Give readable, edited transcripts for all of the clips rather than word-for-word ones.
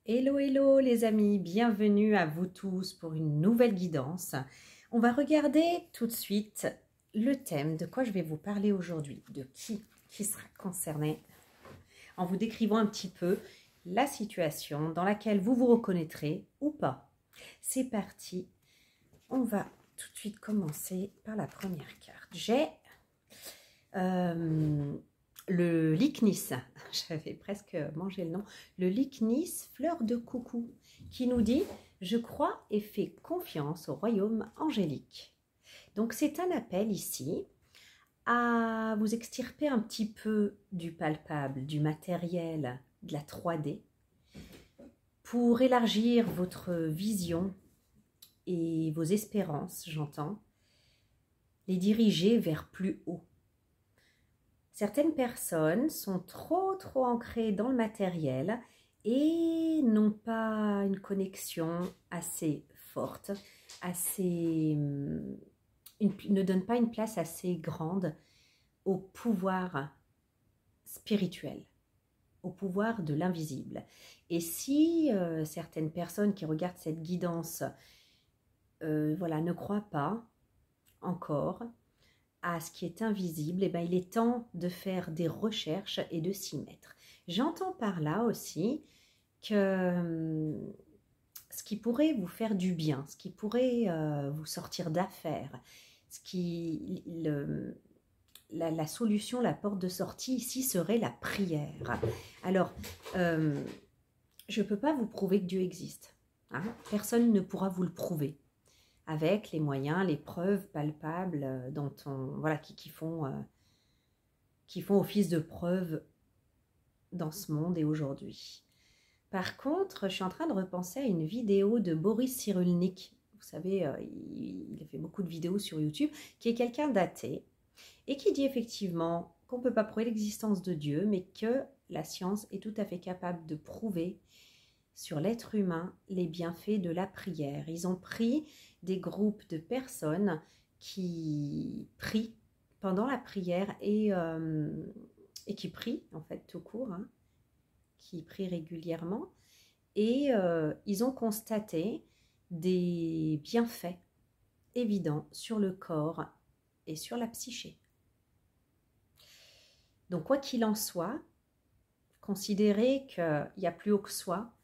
Hello, hello les amis, bienvenue à vous tous pour une nouvelle guidance. On va regarder tout de suite le thème de quoi je vais vous parler aujourd'hui, de qui sera concerné, en vous décrivant un petit peu la situation dans laquelle vous vous reconnaîtrez ou pas. C'est parti, on va tout de suite commencer par la première carte. J'ai le Lychnis, j'avais presque mangé le nom, le Lychnis, fleur de coucou, qui nous dit « Je crois et fais confiance au royaume angélique ». Donc c'est un appel ici à vous extirper un petit peu du palpable, du matériel, de la 3D, pour élargir votre vision et vos espérances, j'entends, les diriger vers plus haut. Certaines personnes sont trop ancrées dans le matériel et n'ont pas une connexion assez forte, ne donnent pas une place assez grande au pouvoir spirituel, au pouvoir de l'invisible. Et si certaines personnes qui regardent cette guidance ne croient pas encore à ce qui est invisible, et il est temps de faire des recherches et de s'y mettre. J'entends par là aussi que ce qui pourrait vous faire du bien, ce qui pourrait vous sortir d'affaires, la solution, la porte de sortie ici serait la prière. Alors, je ne peux pas vous prouver que Dieu existe. Hein? Personne ne pourra vous le prouver avec les moyens, les preuves palpables qui font office de preuves dans ce monde et aujourd'hui. Par contre, je suis en train de repenser à une vidéo de Boris Cyrulnik. Vous savez, il a fait beaucoup de vidéos sur YouTube, qui est quelqu'un d'athée et qui dit effectivement qu'on ne peut pas prouver l'existence de Dieu, mais que la science est tout à fait capable de prouver sur l'être humain les bienfaits de la prière. Ils ont pris des groupes de personnes qui prient pendant la prière et qui prient en fait tout court, hein, qui prient régulièrement, et ils ont constaté des bienfaits évidents sur le corps et sur la psyché. Donc quoi qu'il en soit, considérez qu'il y a plus haut que soi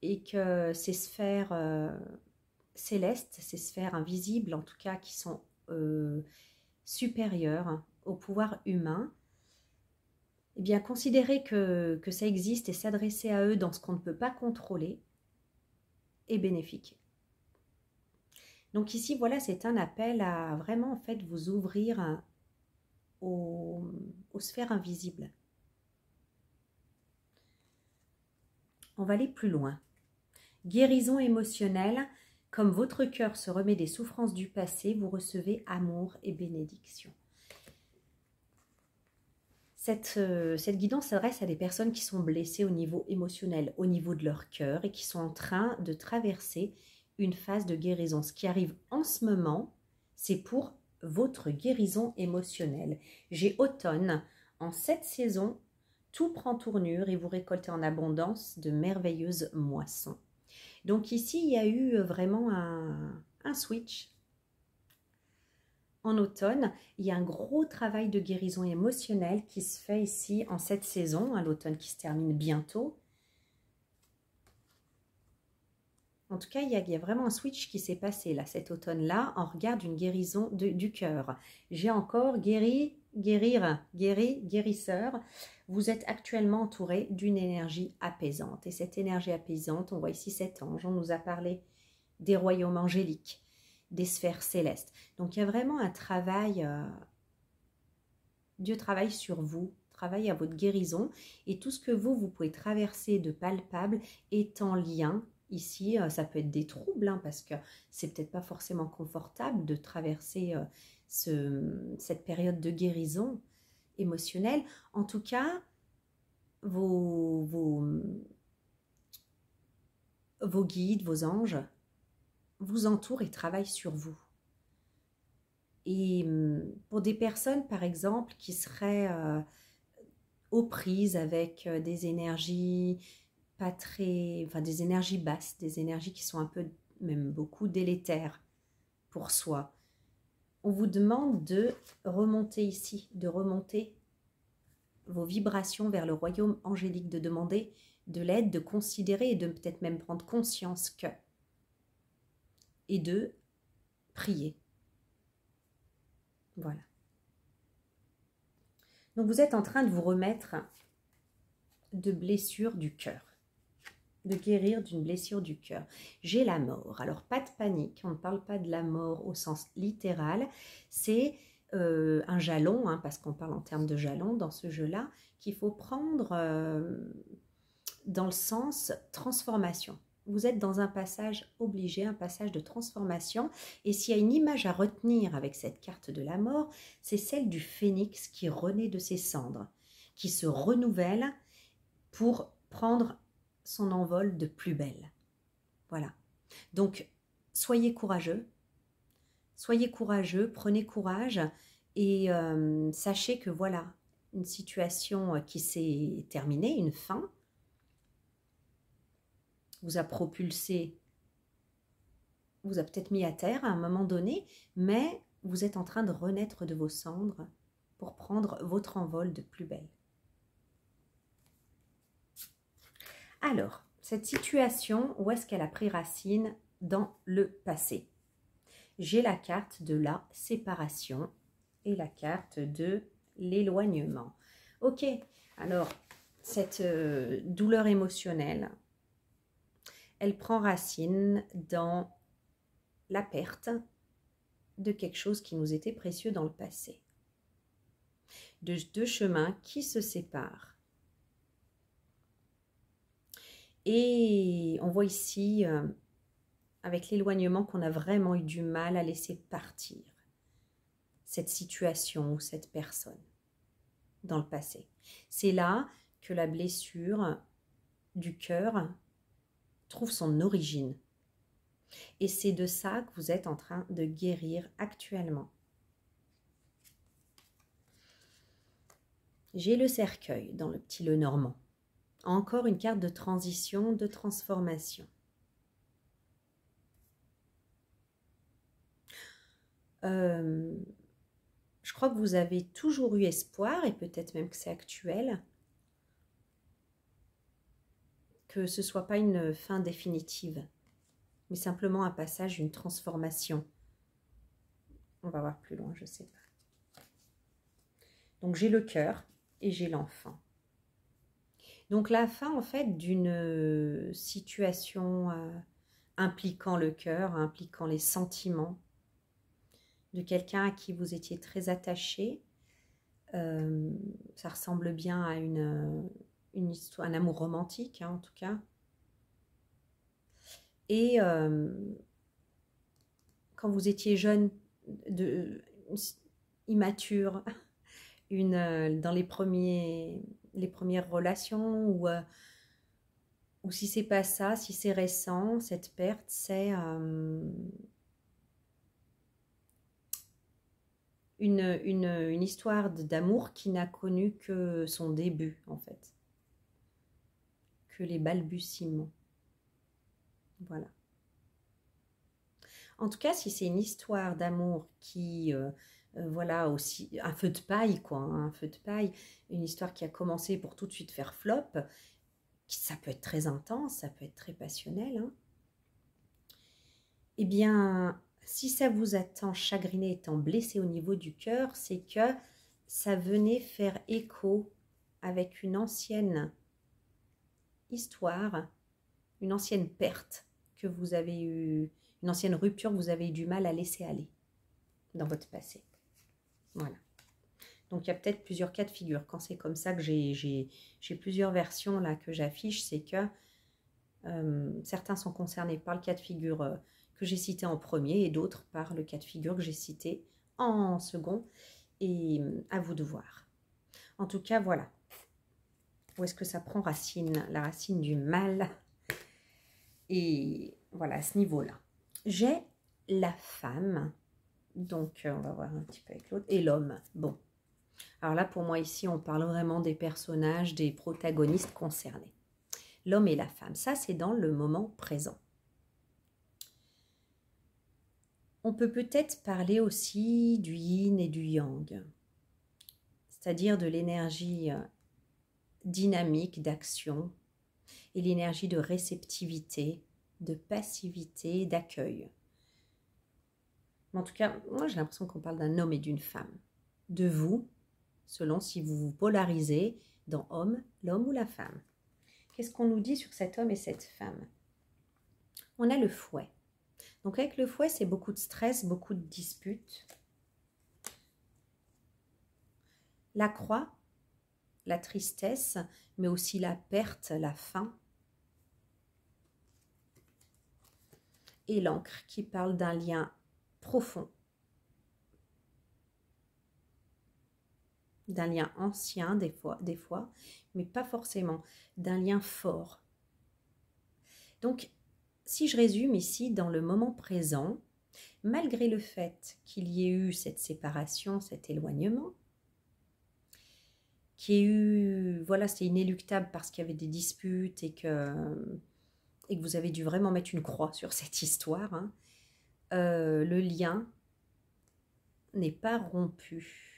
et que ces sphères célestes, ces sphères invisibles en tout cas, qui sont supérieures au pouvoir humain, eh bien considérer que ça existe et s'adresser à eux dans ce qu'on ne peut pas contrôler est bénéfique. Donc ici, voilà, c'est un appel à vraiment en fait vous ouvrir aux sphères invisibles. On va aller plus loin. Guérison émotionnelle. Comme votre cœur se remet des souffrances du passé, vous recevez amour et bénédiction. Cette guidance s'adresse à des personnes qui sont blessées au niveau émotionnel, au niveau de leur cœur et qui sont en train de traverser une phase de guérison. Ce qui arrive en ce moment, c'est pour votre guérison émotionnelle. J'ai automne. En cette saison, tout prend tournure et vous récoltez en abondance de merveilleuses moissons. Donc ici, il y a eu vraiment un switch. En automne, il y a un gros travail de guérison émotionnelle qui se fait ici en cette saison, l'automne qui se termine bientôt. En tout cas, il y a vraiment un switch qui s'est passé là, cet automne-là, en regard d'une guérison du cœur. J'ai encore guérisseur. Vous êtes actuellement entouré d'une énergie apaisante. Et cette énergie apaisante, on voit ici cet ange, on nous a parlé des royaumes angéliques, des sphères célestes. Donc il y a vraiment un travail, Dieu travaille sur vous, travaille à votre guérison. Et tout ce que vous pouvez traverser de palpable est en lien. Ici, ça peut être des troubles, hein, parce que c'est peut-être pas forcément confortable de traverser cette période de guérison émotionnelle. En tout cas, vos guides, vos anges vous entourent et travaillent sur vous. Et pour des personnes, par exemple, qui seraient aux prises avec des énergies pas très... Enfin, des énergies basses, des énergies qui sont un peu, même beaucoup délétères pour soi. On vous demande de remonter ici, de remonter vos vibrations vers le royaume angélique, de demander de l'aide, de considérer et de peut-être même prendre conscience que... Et de prier. Voilà. Donc vous êtes en train de vous remettre de blessures du cœur, de guérir d'une blessure du cœur. J'ai la mort. Alors pas de panique, on ne parle pas de la mort au sens littéral, c'est un jalon, hein, parce qu'on parle en termes de jalon dans ce jeu-là, qu'il faut prendre dans le sens transformation. Vous êtes dans un passage obligé, un passage de transformation. Et s'il y a une image à retenir avec cette carte de la mort, c'est celle du phénix qui renaît de ses cendres, qui se renouvelle pour prendre son envol de plus belle. Voilà. Donc, soyez courageux, prenez courage et sachez que voilà, une situation qui s'est terminée, une fin, vous a propulsé, vous a peut-être mis à terre à un moment donné, mais vous êtes en train de renaître de vos cendres pour prendre votre envol de plus belle. Alors, cette situation, où est-ce qu'elle a pris racine dans le passé? J'ai la carte de la séparation et la carte de l'éloignement. Ok, alors, cette douleur émotionnelle, elle prend racine dans la perte de quelque chose qui nous était précieux dans le passé. De deux chemins qui se séparent. Et on voit ici, avec l'éloignement, qu'on a vraiment eu du mal à laisser partir cette situation ou cette personne dans le passé. C'est là que la blessure du cœur trouve son origine. Et c'est de ça que vous êtes en train de guérir actuellement. J'ai le cercueil dans le petit Lenormand. Encore une carte de transition, de transformation. Je crois que vous avez toujours eu espoir, et peut-être même que c'est actuel, que ce ne soit pas une fin définitive, mais simplement un passage, une transformation. On va voir plus loin, je ne sais pas. Donc j'ai le cœur et j'ai l'enfant. Donc la fin en fait d'une situation impliquant le cœur, impliquant les sentiments de quelqu'un à qui vous étiez très attaché. Ça ressemble bien à une histoire, un amour romantique hein, en tout cas. Et quand vous étiez jeune, immature, dans les premières relations, ou si c'est pas ça, si c'est récent, cette perte, c'est une histoire d'amour qui n'a connu que son début, en fait. Que les balbutiements. Voilà. En tout cas, si c'est une histoire d'amour qui, voilà, aussi, un feu de paille, quoi, hein, un feu de paille, une histoire qui a commencé pour tout de suite faire flop, ça peut être très intense, ça peut être très passionnel, hein. Eh bien, si ça vous a tant chagriné et tant blessé au niveau du cœur, c'est que ça venait faire écho avec une ancienne histoire, une ancienne perte que vous avez eue, une ancienne rupture que vous avez eu du mal à laisser aller dans votre passé. Voilà. Donc, il y a peut-être plusieurs cas de figure. Quand c'est comme ça que j'ai plusieurs versions là que j'affiche, c'est que certains sont concernés par le cas de figure que j'ai cité en premier et d'autres par le cas de figure que j'ai cité en second. Et à vous de voir. En tout cas, voilà. Où est-ce que ça prend racine? La racine du mal. Et voilà, à ce niveau-là. J'ai la femme. Donc, on va voir un petit peu avec l'autre. Et l'homme. Bon. Alors là, pour moi, ici, on parle vraiment des personnages, des protagonistes concernés. l'homme et la femme. Ça, c'est dans le moment présent. On peut peut-être parler aussi du yin et du yang, c'est-à-dire de l'énergie dynamique d'action et l'énergie de réceptivité, de passivité, d'accueil. Mais en tout cas, moi j'ai l'impression qu'on parle d'un homme et d'une femme. De vous, selon si vous vous polarisez dans homme, l'homme ou la femme. Qu'est-ce qu'on nous dit sur cet homme et cette femme? On a le fouet. Donc avec le fouet, c'est beaucoup de stress, beaucoup de disputes. La croix, la tristesse, mais aussi la perte, la faim. Et l'encre qui parle d'un lien profond, d'un lien ancien des fois, mais pas forcément, d'un lien fort. Donc, si je résume ici, dans le moment présent, malgré le fait qu'il y ait eu cette séparation, cet éloignement, qu'il y ait eu, voilà, c'est inéluctable parce qu'il y avait des disputes et que vous avez dû vraiment mettre une croix sur cette histoire, hein, le lien n'est pas rompu.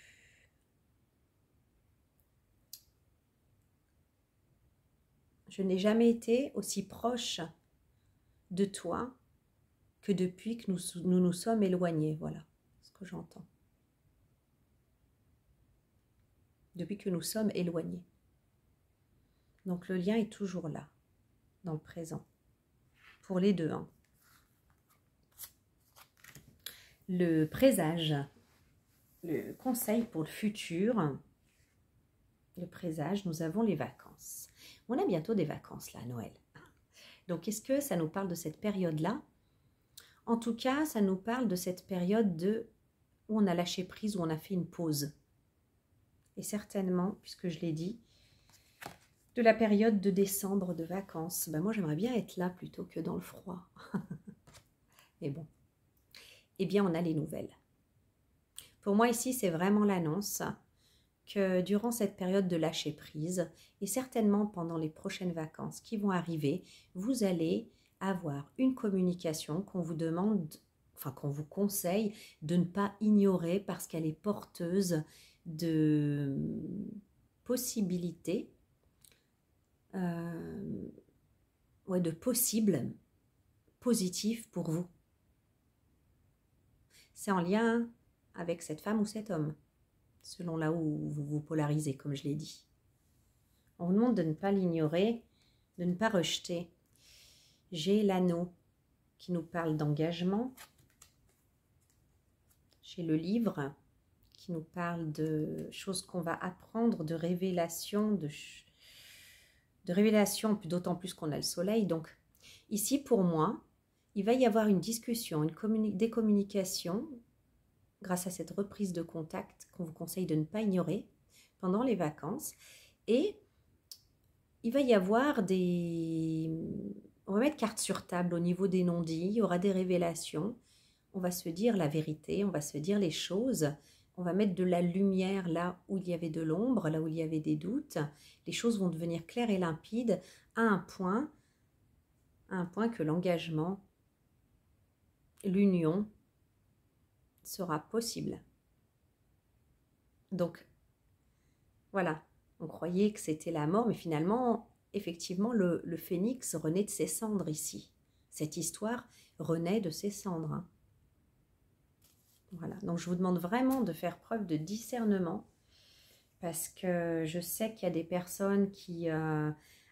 Je n'ai jamais été aussi proche de toi que depuis que nous sommes éloignés. Voilà ce que j'entends. Depuis que nous sommes éloignés. Donc le lien est toujours là, dans le présent. Pour les deux. Hein. Le présage, le conseil pour le futur, le présage, nous avons les vacances. On a bientôt des vacances là, à Noël. Donc, est-ce que ça nous parle de cette période-là? En tout cas, ça nous parle de cette période où on a lâché prise, où on a fait une pause. Et certainement, puisque je l'ai dit, de la période de décembre de vacances. Ben moi, j'aimerais bien être là plutôt que dans le froid. Mais bon. Eh bien, on a les nouvelles. Pour moi, ici, c'est vraiment l'annonce que durant cette période de lâcher prise, et certainement pendant les prochaines vacances qui vont arriver, vous allez avoir une communication qu'on vous demande, enfin qu'on vous conseille de ne pas ignorer parce qu'elle est porteuse de possibilités, de possibles positifs pour vous. C'est en lien avec cette femme ou cet homme, selon là où vous vous polarisez, comme je l'ai dit. On vous demande de ne pas l'ignorer, de ne pas rejeter. J'ai l'anneau qui nous parle d'engagement. J'ai le livre qui nous parle de choses qu'on va apprendre, de révélations, d'autant plus qu'on a le soleil. Donc ici, pour moi, il va y avoir une discussion, des communications, grâce à cette reprise de contact qu'on vous conseille de ne pas ignorer pendant les vacances. Et il va y avoir on va mettre carte sur table au niveau des non-dits, il y aura des révélations, on va se dire la vérité, on va se dire les choses, on va mettre de la lumière là où il y avait de l'ombre, là où il y avait des doutes, les choses vont devenir claires et limpides à un point que l'engagement, l'union sera possible. Donc, voilà, on croyait que c'était la mort, mais finalement, effectivement, le phénix renaît de ses cendres ici. Cette histoire renaît de ses cendres. Hein. Voilà, donc je vous demande vraiment de faire preuve de discernement, parce que je sais qu'il y a des personnes qui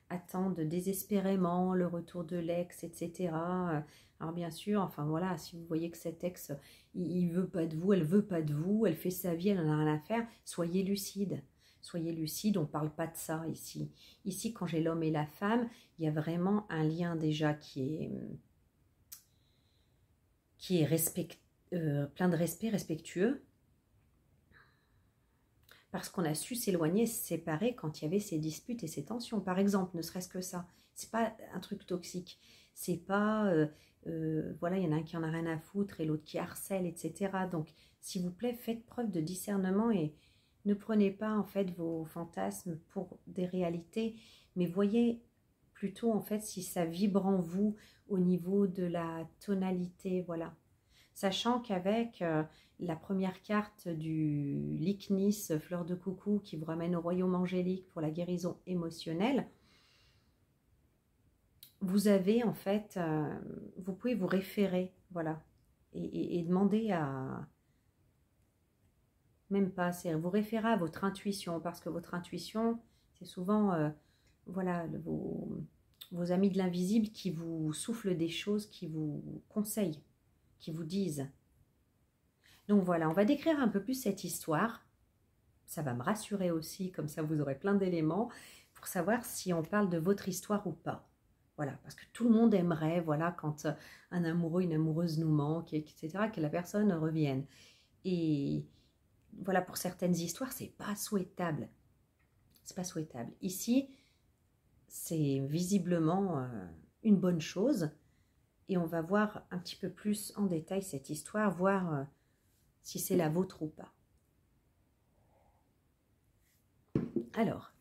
attendent désespérément le retour de l'ex, etc. Alors bien sûr, enfin voilà, si vous voyez que cet ex, il veut pas de vous, elle veut pas de vous, elle fait sa vie, elle n'en a rien à faire, soyez lucide. Soyez lucide, on ne parle pas de ça ici. Ici, quand j'ai l'homme et la femme, il y a vraiment un lien déjà qui est plein de respect, respectueux. Parce qu'on a su s'éloigner, se séparer quand il y avait ces disputes et ces tensions. Par exemple, ne serait-ce que ça. C'est pas un truc toxique. C'est pas, voilà, il y en a un qui en a rien à foutre et l'autre qui harcèle, etc. Donc, s'il vous plaît, faites preuve de discernement et ne prenez pas en fait vos fantasmes pour des réalités, mais voyez plutôt en fait si ça vibre en vous au niveau de la tonalité, voilà. Sachant qu'avec la première carte du Lychnis, fleur de coucou, qui vous ramène au royaume angélique pour la guérison émotionnelle, vous avez en fait, vous pouvez vous référer, voilà, et demander à, même pas, c'est vous référer à votre intuition, parce que votre intuition, c'est souvent, voilà, vos amis de l'invisible qui vous soufflent des choses, qui vous conseillent, qui vous disent. Donc voilà, on va décrire un peu plus cette histoire. Ça va me rassurer aussi, comme ça vous aurez plein d'éléments pour savoir si on parle de votre histoire ou pas. Voilà, parce que tout le monde aimerait, voilà, quand un amoureux, une amoureuse nous manque, etc., que la personne revienne. Et voilà, pour certaines histoires, c'est pas souhaitable. C'est pas souhaitable. Ici, c'est visiblement une bonne chose. Et on va voir un petit peu plus en détail cette histoire, voir si c'est la vôtre ou pas. Alors,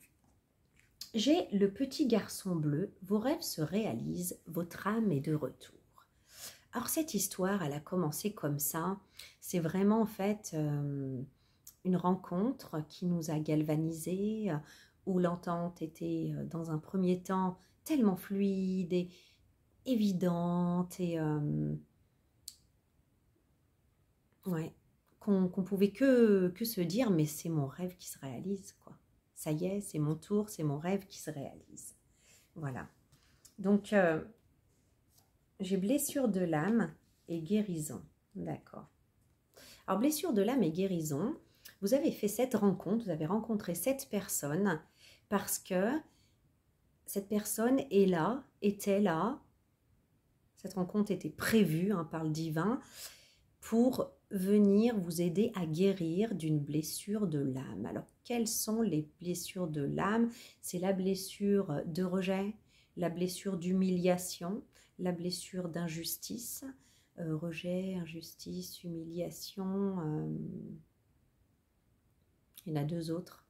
j'ai le petit garçon bleu, vos rêves se réalisent, votre âme est de retour. Alors cette histoire, elle a commencé comme ça. C'est vraiment en fait une rencontre qui nous a galvanisés, où l'entente était dans un premier temps tellement fluide et évidente et ouais, qu'on pouvait que se dire mais c'est mon rêve qui se réalise quoi. Ça y est, c'est mon tour, c'est mon rêve qui se réalise. Voilà. Donc j'ai blessure de l'âme et guérison. D'accord. Alors blessure de l'âme et guérison, vous avez fait cette rencontre, vous avez rencontré cette personne parce que cette personne est là, était là, cette rencontre était prévue par le divin pour venir vous aider à guérir d'une blessure de l'âme. Alors, quelles sont les blessures de l'âme? C'est la blessure de rejet, la blessure d'humiliation, la blessure d'injustice, rejet, injustice, humiliation, il y en a deux autres.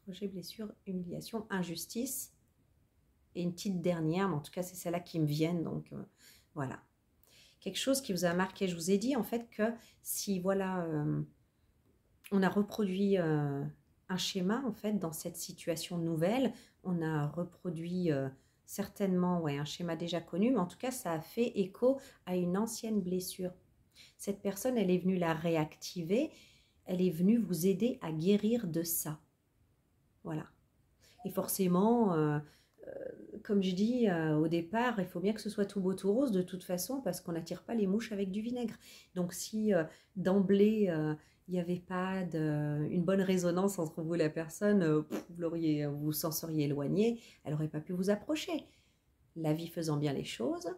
Rejet, blessure, humiliation, injustice. Et une petite dernière, mais en tout cas, c'est celle-là qui me viennent. Donc, voilà. Quelque chose qui vous a marqué. Je vous ai dit, en fait, que si, voilà, on a reproduit un schéma, en fait, dans cette situation nouvelle, on a reproduit certainement un schéma déjà connu, mais en tout cas, ça a fait écho à une ancienne blessure. Cette personne, elle est venue la réactiver. Elle est venue vous aider à guérir de ça. Voilà. Et forcément, comme je dis au départ, il faut bien que ce soit tout beau tout rose de toute façon parce qu'on n'attire pas les mouches avec du vinaigre. Donc si d'emblée, il n'y avait pas une bonne résonance entre vous et la personne, vous s'en seriez éloigné, elle n'aurait pas pu vous approcher. La vie faisant bien les choses,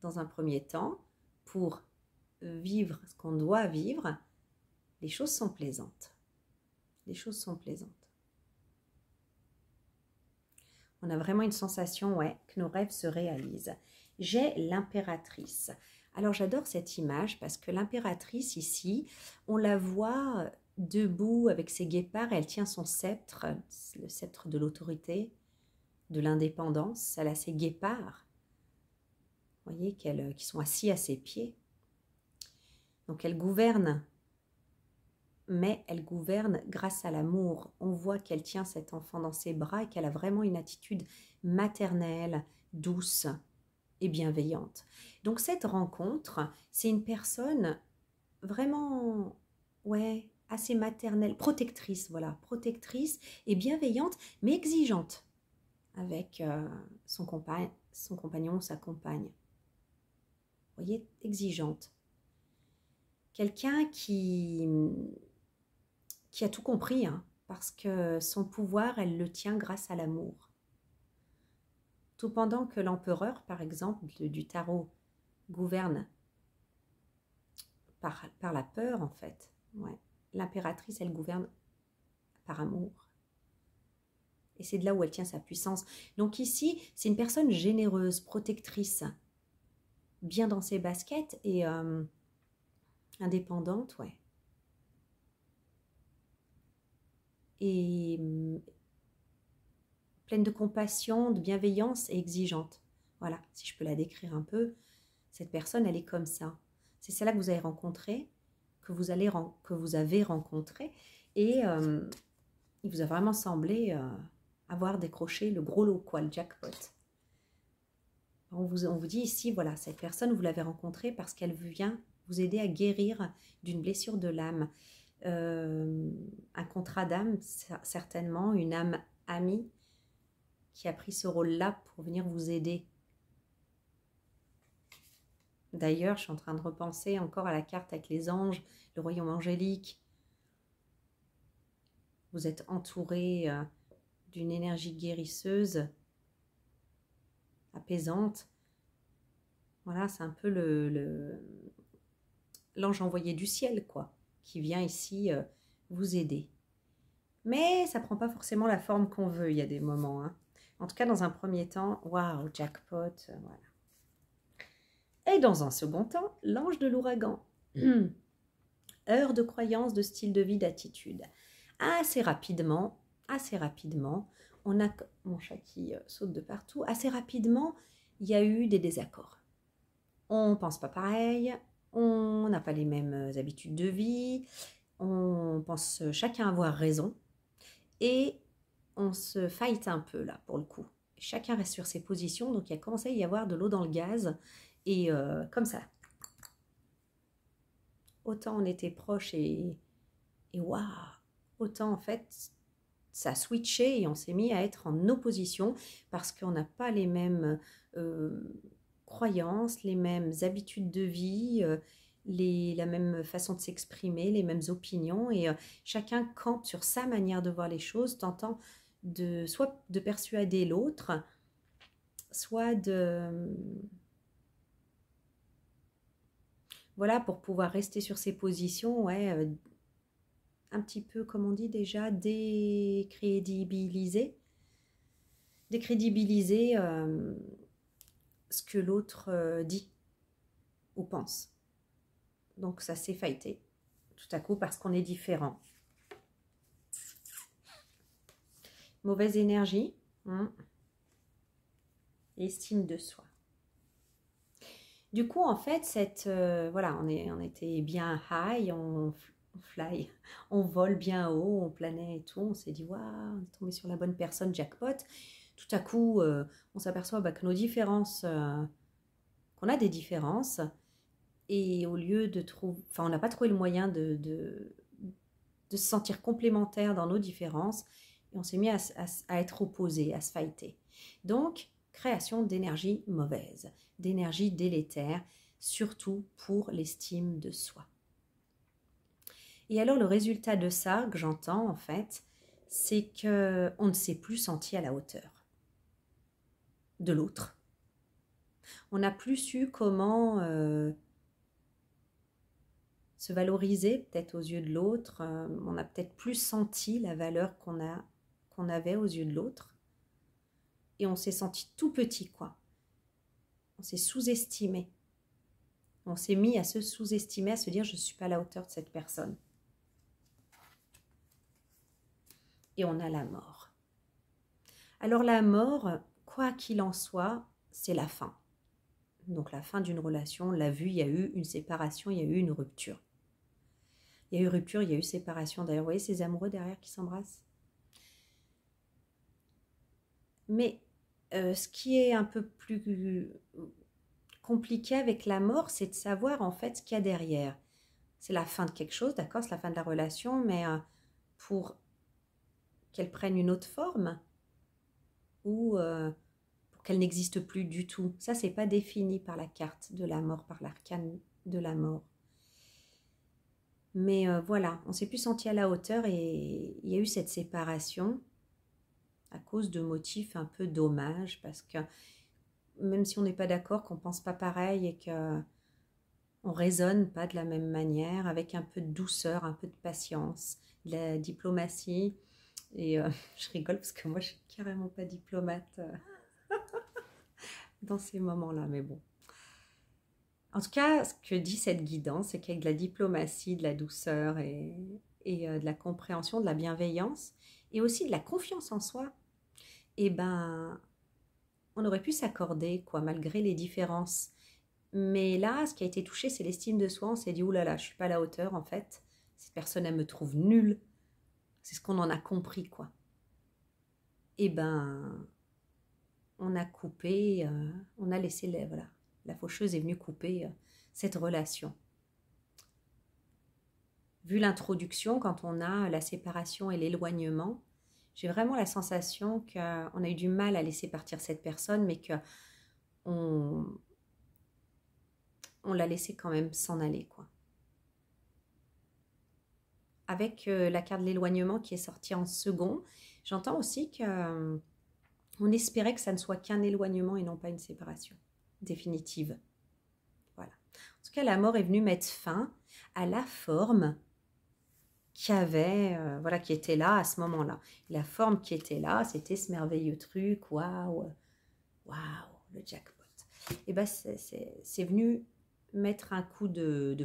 dans un premier temps, pour vivre ce qu'on doit vivre, les choses sont plaisantes. Les choses sont plaisantes. On a vraiment une sensation, que nos rêves se réalisent. J'ai l'impératrice. Alors j'adore cette image parce que l'impératrice ici, on la voit debout avec ses guépards, elle tient son sceptre, le sceptre de l'autorité, de l'indépendance, elle a ses guépards, vous voyez, qui sont assis à ses pieds. Donc elle gouverne, mais elle gouverne grâce à l'amour. On voit qu'elle tient cet enfant dans ses bras et qu'elle a vraiment une attitude maternelle, douce et bienveillante. Donc cette rencontre, c'est une personne vraiment, assez maternelle, protectrice, voilà, protectrice et bienveillante, mais exigeante avec son compagnon, sa compagne. Vous voyez, exigeante. Quelqu'un qui a tout compris, parce que son pouvoir, elle le tient grâce à l'amour. Tout pendant que l'empereur, par exemple, du tarot, gouverne par la peur, en fait. L'impératrice, elle gouverne par amour. Et c'est de là où elle tient sa puissance. Donc ici, c'est une personne généreuse, protectrice, bien dans ses baskets et indépendante, et pleine de compassion, de bienveillance et exigeante. Voilà, si je peux la décrire un peu, cette personne, elle est comme ça. C'est celle-là que vous avez rencontrée, que vous avez rencontrée, et il vous a vraiment semblé avoir décroché le gros lot, quoi, le jackpot. On vous dit ici, voilà, cette personne, vous l'avez rencontrée parce qu'elle vient vous aider à guérir d'une blessure de l'âme. Un contrat d'âme, certainement, une âme amie qui a pris ce rôle-là pour venir vous aider. D'ailleurs, je suis en train de repenser encore à la carte avec les anges, le royaume angélique. Vous êtes entouré d'une énergie guérisseuse, apaisante. Voilà, c'est un peu l'ange envoyé du ciel, quoi, qui vient ici vous aider. Mais ça ne prend pas forcément la forme qu'on veut, il y a des moments. Hein. En tout cas, dans un premier temps, waouh, jackpot, voilà. Et dans un second temps, l'ange de l'ouragan. Heure de croyance, de style de vie, d'attitude. Assez rapidement, on a mon chat qui saute de partout. Assez rapidement, il y a eu des désaccords. On ne pense pas pareil, on n'a pas les mêmes habitudes de vie, on pense chacun avoir raison et on se fight un peu là pour le coup. Chacun reste sur ses positions, donc il a commencé à y avoir de l'eau dans le gaz et comme ça. Autant on était proches et waouh, autant en fait ça a switché et on s'est mis à être en opposition parce qu'on n'a pas les mêmes croyances, les mêmes habitudes de vie, la même façon de s'exprimer, les mêmes opinions et chacun campe sur sa manière de voir les choses, tentant soit de persuader l'autre, soit voilà, pour pouvoir rester sur ses positions, ouais, un petit peu, comme on dit déjà, décrédibiliser ce que l'autre dit ou pense. Donc ça s'est fighté tout à coup parce qu'on est différent. Mauvaise énergie, estime de soi. Du coup, en fait, voilà, on était bien high, on fly, on vole bien haut, on planait et tout. On s'est dit, waouh, on est tombé sur la bonne personne, jackpot. Tout à coup, on s'aperçoit que nos différences, qu'on a des différences, et au lieu de trouver, on n'a pas trouvé le moyen de se sentir complémentaires dans nos différences, et on s'est mis à être opposés, à se fighter. Donc, création d'énergie mauvaise, d'énergie délétère, surtout pour l'estime de soi. Et alors, le résultat de ça, que j'entends en fait, c'est qu'on ne s'est plus senti à la hauteur de l'autre. On n'a plus su comment se valoriser peut-être aux yeux de l'autre. On n'a peut-être plus senti la valeur qu'on avait aux yeux de l'autre. Et on s'est senti tout petit, quoi. On s'est sous-estimé. On s'est mis à se sous-estimer, à se dire « je ne suis pas à la hauteur de cette personne ». Et on a la mort. Alors la mort, quoi qu'il en soit, c'est la fin. Donc la fin d'une relation, on l'a vu, il y a eu une séparation, il y a eu une rupture. Il y a eu rupture, il y a eu séparation. D'ailleurs, vous voyez ces amoureux derrière qui s'embrassent. Mais ce qui est un peu plus compliqué avec la mort, c'est de savoir en fait ce qu'il y a derrière. C'est la fin de quelque chose, d'accord, c'est la fin de la relation, mais pour qu'elle prenne une autre forme ou pour qu'elle n'existe plus du tout. Ça, c'est pas défini par la carte de la mort, par l'arcane de la mort. Mais voilà, on s'est plus senti à la hauteur et il y a eu cette séparation à cause de motifs un peu dommages, parce que même si on n'est pas d'accord, qu'on pense pas pareil et qu'on raisonne pas de la même manière, avec un peu de douceur, un peu de patience, de la diplomatie. Et je rigole parce que moi je suis carrément pas diplomate dans ces moments-là, mais bon. En tout cas, ce que dit cette guidance, c'est qu'avec de la diplomatie, de la douceur et et de la compréhension, de la bienveillance et aussi de la confiance en soi, eh ben, on aurait pu s'accorder, quoi, malgré les différences. Mais là, ce qui a été touché, c'est l'estime de soi. On s'est dit, oulala, là là, je suis pas à la hauteur, en fait. Cette personne, elle me trouve nulle. C'est ce qu'on en a compris, quoi. Eh ben, on a coupé, on a laissé, voilà, la faucheuse est venue couper cette relation. Vu l'introduction, quand on a la séparation et l'éloignement, j'ai vraiment la sensation qu'on a eu du mal à laisser partir cette personne, mais qu'on l'a laissé quand même s'en aller, quoi. Avec la carte de l'éloignement qui est sortie en second, j'entends aussi qu'on espérait que ça ne soit qu'un éloignement et non pas une séparation définitive. Voilà. En tout cas, la mort est venue mettre fin à la forme qui était là à ce moment-là. La forme qui était là, c'était ce merveilleux truc, waouh, le jackpot. Et ben c'est venu mettre un coup de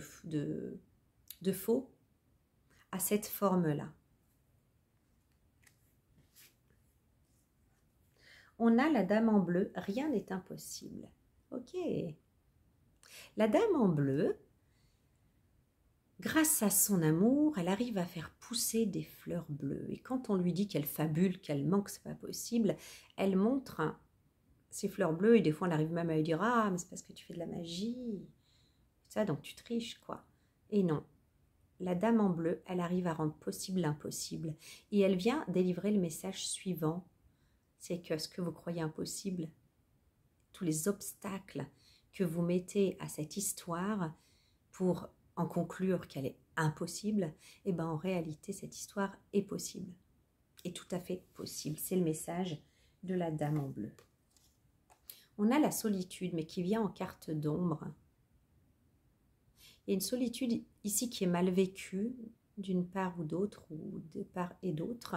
faux à cette forme-là. On a la dame en bleu, rien n'est impossible. Ok. La dame en bleu, grâce à son amour, elle arrive à faire pousser des fleurs bleues. Et quand on lui dit qu'elle fabule, qu'elle manque, c'est pas possible, elle montre ces fleurs bleues et des fois elle arrive même à lui dire « Ah, mais c'est parce que tu fais de la magie. » Ça, donc tu triches, quoi. Et non. La dame en bleu, elle arrive à rendre possible l'impossible. Et elle vient délivrer le message suivant. C'est que ce que vous croyez impossible, tous les obstacles que vous mettez à cette histoire pour en conclure qu'elle est impossible, eh ben en réalité, cette histoire est possible. Est tout à fait possible. C'est le message de la dame en bleu. On a la solitude, mais qui vient en carte d'ombre. Il y a une solitude ici qui est mal vécue, d'une part ou d'autre, ou de part et d'autre.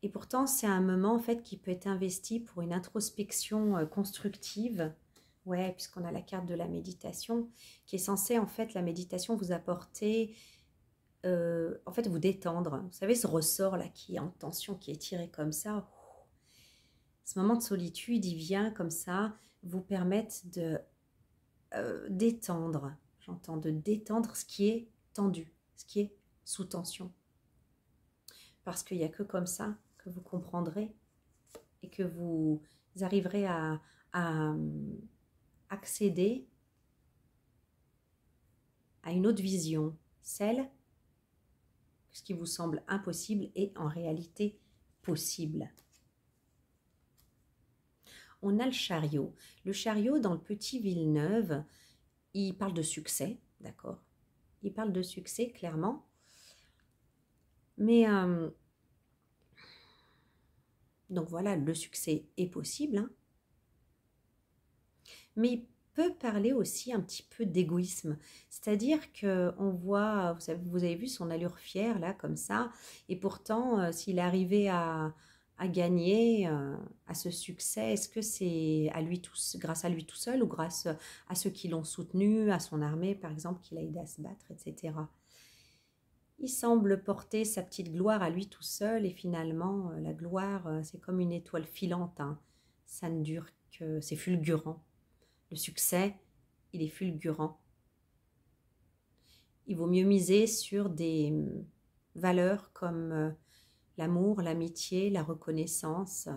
Et pourtant, c'est un moment en fait qui peut être investi pour une introspection constructive. Ouais, puisqu'on a la carte de la méditation, qui est censée en fait, la méditation vous apporter, en fait vous détendre. Vous savez, ce ressort là qui est en tension, qui est tiré comme ça. Ce moment de solitude, il vient comme ça vous permettre de détendre. J'entends de détendre ce qui est tendu, ce qui est sous tension. Parce qu'il n'y a que comme ça que vous comprendrez et que vous arriverez à accéder à une autre vision, celle que ce qui vous semble impossible est en réalité possible. On a le chariot. Le chariot, dans le petit Villeneuve, il parle de succès, d'accord? Il parle de succès, clairement. Mais, donc voilà, le succès est possible. Hein. Mais il peut parler aussi un petit peu d'égoïsme. C'est-à-dire qu'on voit, vous avez vu son allure fière, là, comme ça. Et pourtant, s'il est arrivé à gagner à ce succès, est-ce que c'est grâce à lui tout seul ou grâce à ceux qui l'ont soutenu, à son armée, par exemple, qui l'a aidé à se battre, etc. Il semble porter sa petite gloire à lui tout seul et finalement, la gloire, c'est comme une étoile filante. Hein. Ça ne dure que... C'est fulgurant. Le succès, il est fulgurant. Il vaut mieux miser sur des valeurs comme l'amour, l'amitié, la reconnaissance.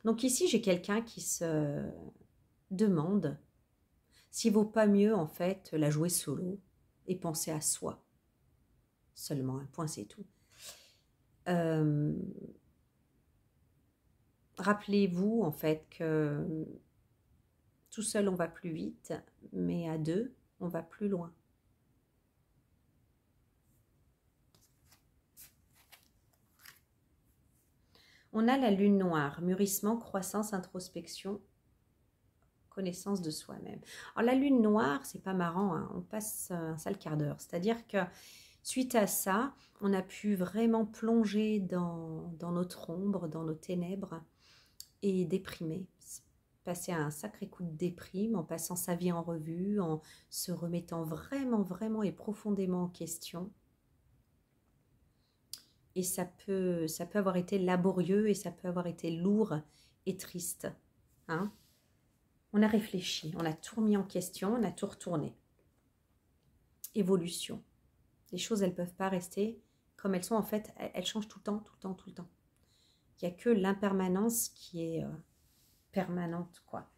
Donc ici, j'ai quelqu'un qui se demande s'il ne vaut pas mieux, en fait, la jouer solo et penser à soi. Seulement, un point, c'est tout. Rappelez-vous, en fait, que tout seul, on va plus vite, mais à deux, on va plus loin. On a la lune noire, mûrissement, croissance, introspection, connaissance de soi-même. Alors la lune noire, c'est pas marrant, hein, on passe un sale quart d'heure. C'est-à-dire que suite à ça, on a pu vraiment plonger dans notre ombre, dans nos ténèbres et déprimer. passer un sacré coup de déprime en passant sa vie en revue, en se remettant vraiment, vraiment et profondément en question. Et ça peut avoir été laborieux et ça peut avoir été lourd et triste. Hein? On a réfléchi, on a tout remis en question, on a tout retourné. Évolution. Les choses, elles ne peuvent pas rester comme elles sont. En fait, elles changent tout le temps, tout le temps, tout le temps. Il n'y a que l'impermanence qui est permanente, quoi.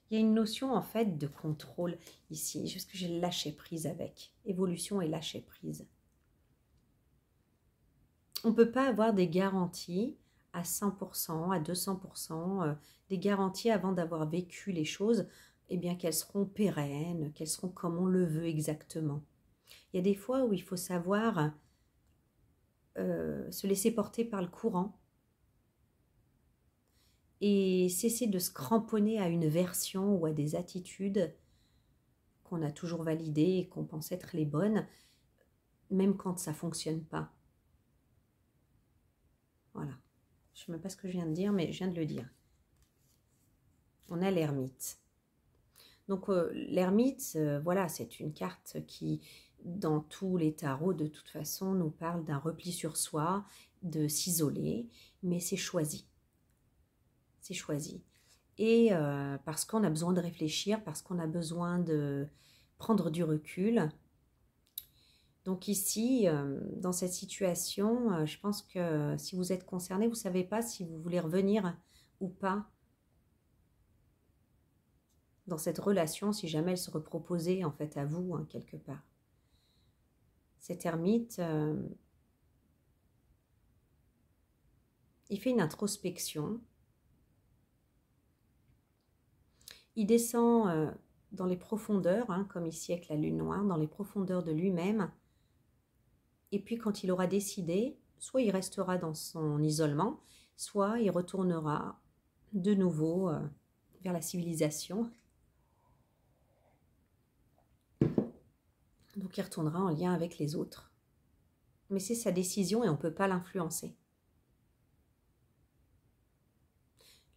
Il y a une notion, en fait, de contrôle ici, juste que j'ai lâché prise avec. Évolution et lâcher prise. On ne peut pas avoir des garanties à 100%, à 200%, des garanties avant d'avoir vécu les choses, eh bien qu'elles seront pérennes, qu'elles seront comme on le veut exactement. Il y a des fois où il faut savoir se laisser porter par le courant et cesser de se cramponner à une version ou à des attitudes qu'on a toujours validées et qu'on pense être les bonnes, même quand ça ne fonctionne pas. Voilà. Je ne sais même pas ce que je viens de dire, mais je viens de le dire. On a l'ermite. Donc l'ermite, voilà, c'est une carte qui, dans tous les tarots, de toute façon, nous parle d'un repli sur soi, de s'isoler, mais c'est choisi. C'est choisi. Et parce qu'on a besoin de réfléchir, parce qu'on a besoin de prendre du recul. Donc ici, dans cette situation, je pense que si vous êtes concerné, vous ne savez pas si vous voulez revenir ou pas dans cette relation, si jamais elle se reproposait en fait à vous, hein, quelque part. Cet ermite, il fait une introspection. Il descend dans les profondeurs, hein, comme ici avec la lune noire, dans les profondeurs de lui-même. Et puis quand il aura décidé, soit il restera dans son isolement, soit il retournera de nouveau vers la civilisation. Donc il retournera en lien avec les autres. Mais c'est sa décision et on ne peut pas l'influencer.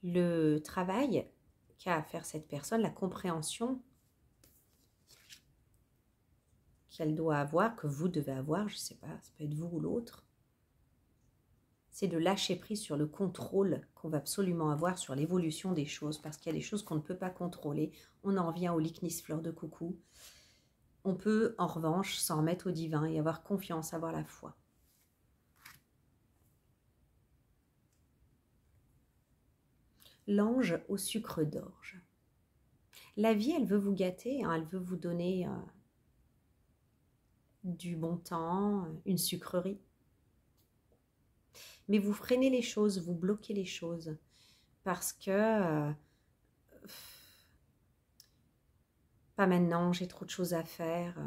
Le travail qu'a à faire cette personne, la compréhension qu'elle doit avoir, que vous devez avoir, je ne sais pas, ça peut être vous ou l'autre, c'est de lâcher prise sur le contrôle qu'on va absolument avoir sur l'évolution des choses, parce qu'il y a des choses qu'on ne peut pas contrôler. On en revient au Lychnis fleur de coucou. On peut, en revanche, s'en remettre au divin et avoir confiance, avoir la foi. L'ange au sucre d'orge. La vie, elle veut vous gâter, hein, elle veut vous donner du bon temps, une sucrerie. Mais vous freinez les choses, vous bloquez les choses. Parce que, pas maintenant, j'ai trop de choses à faire.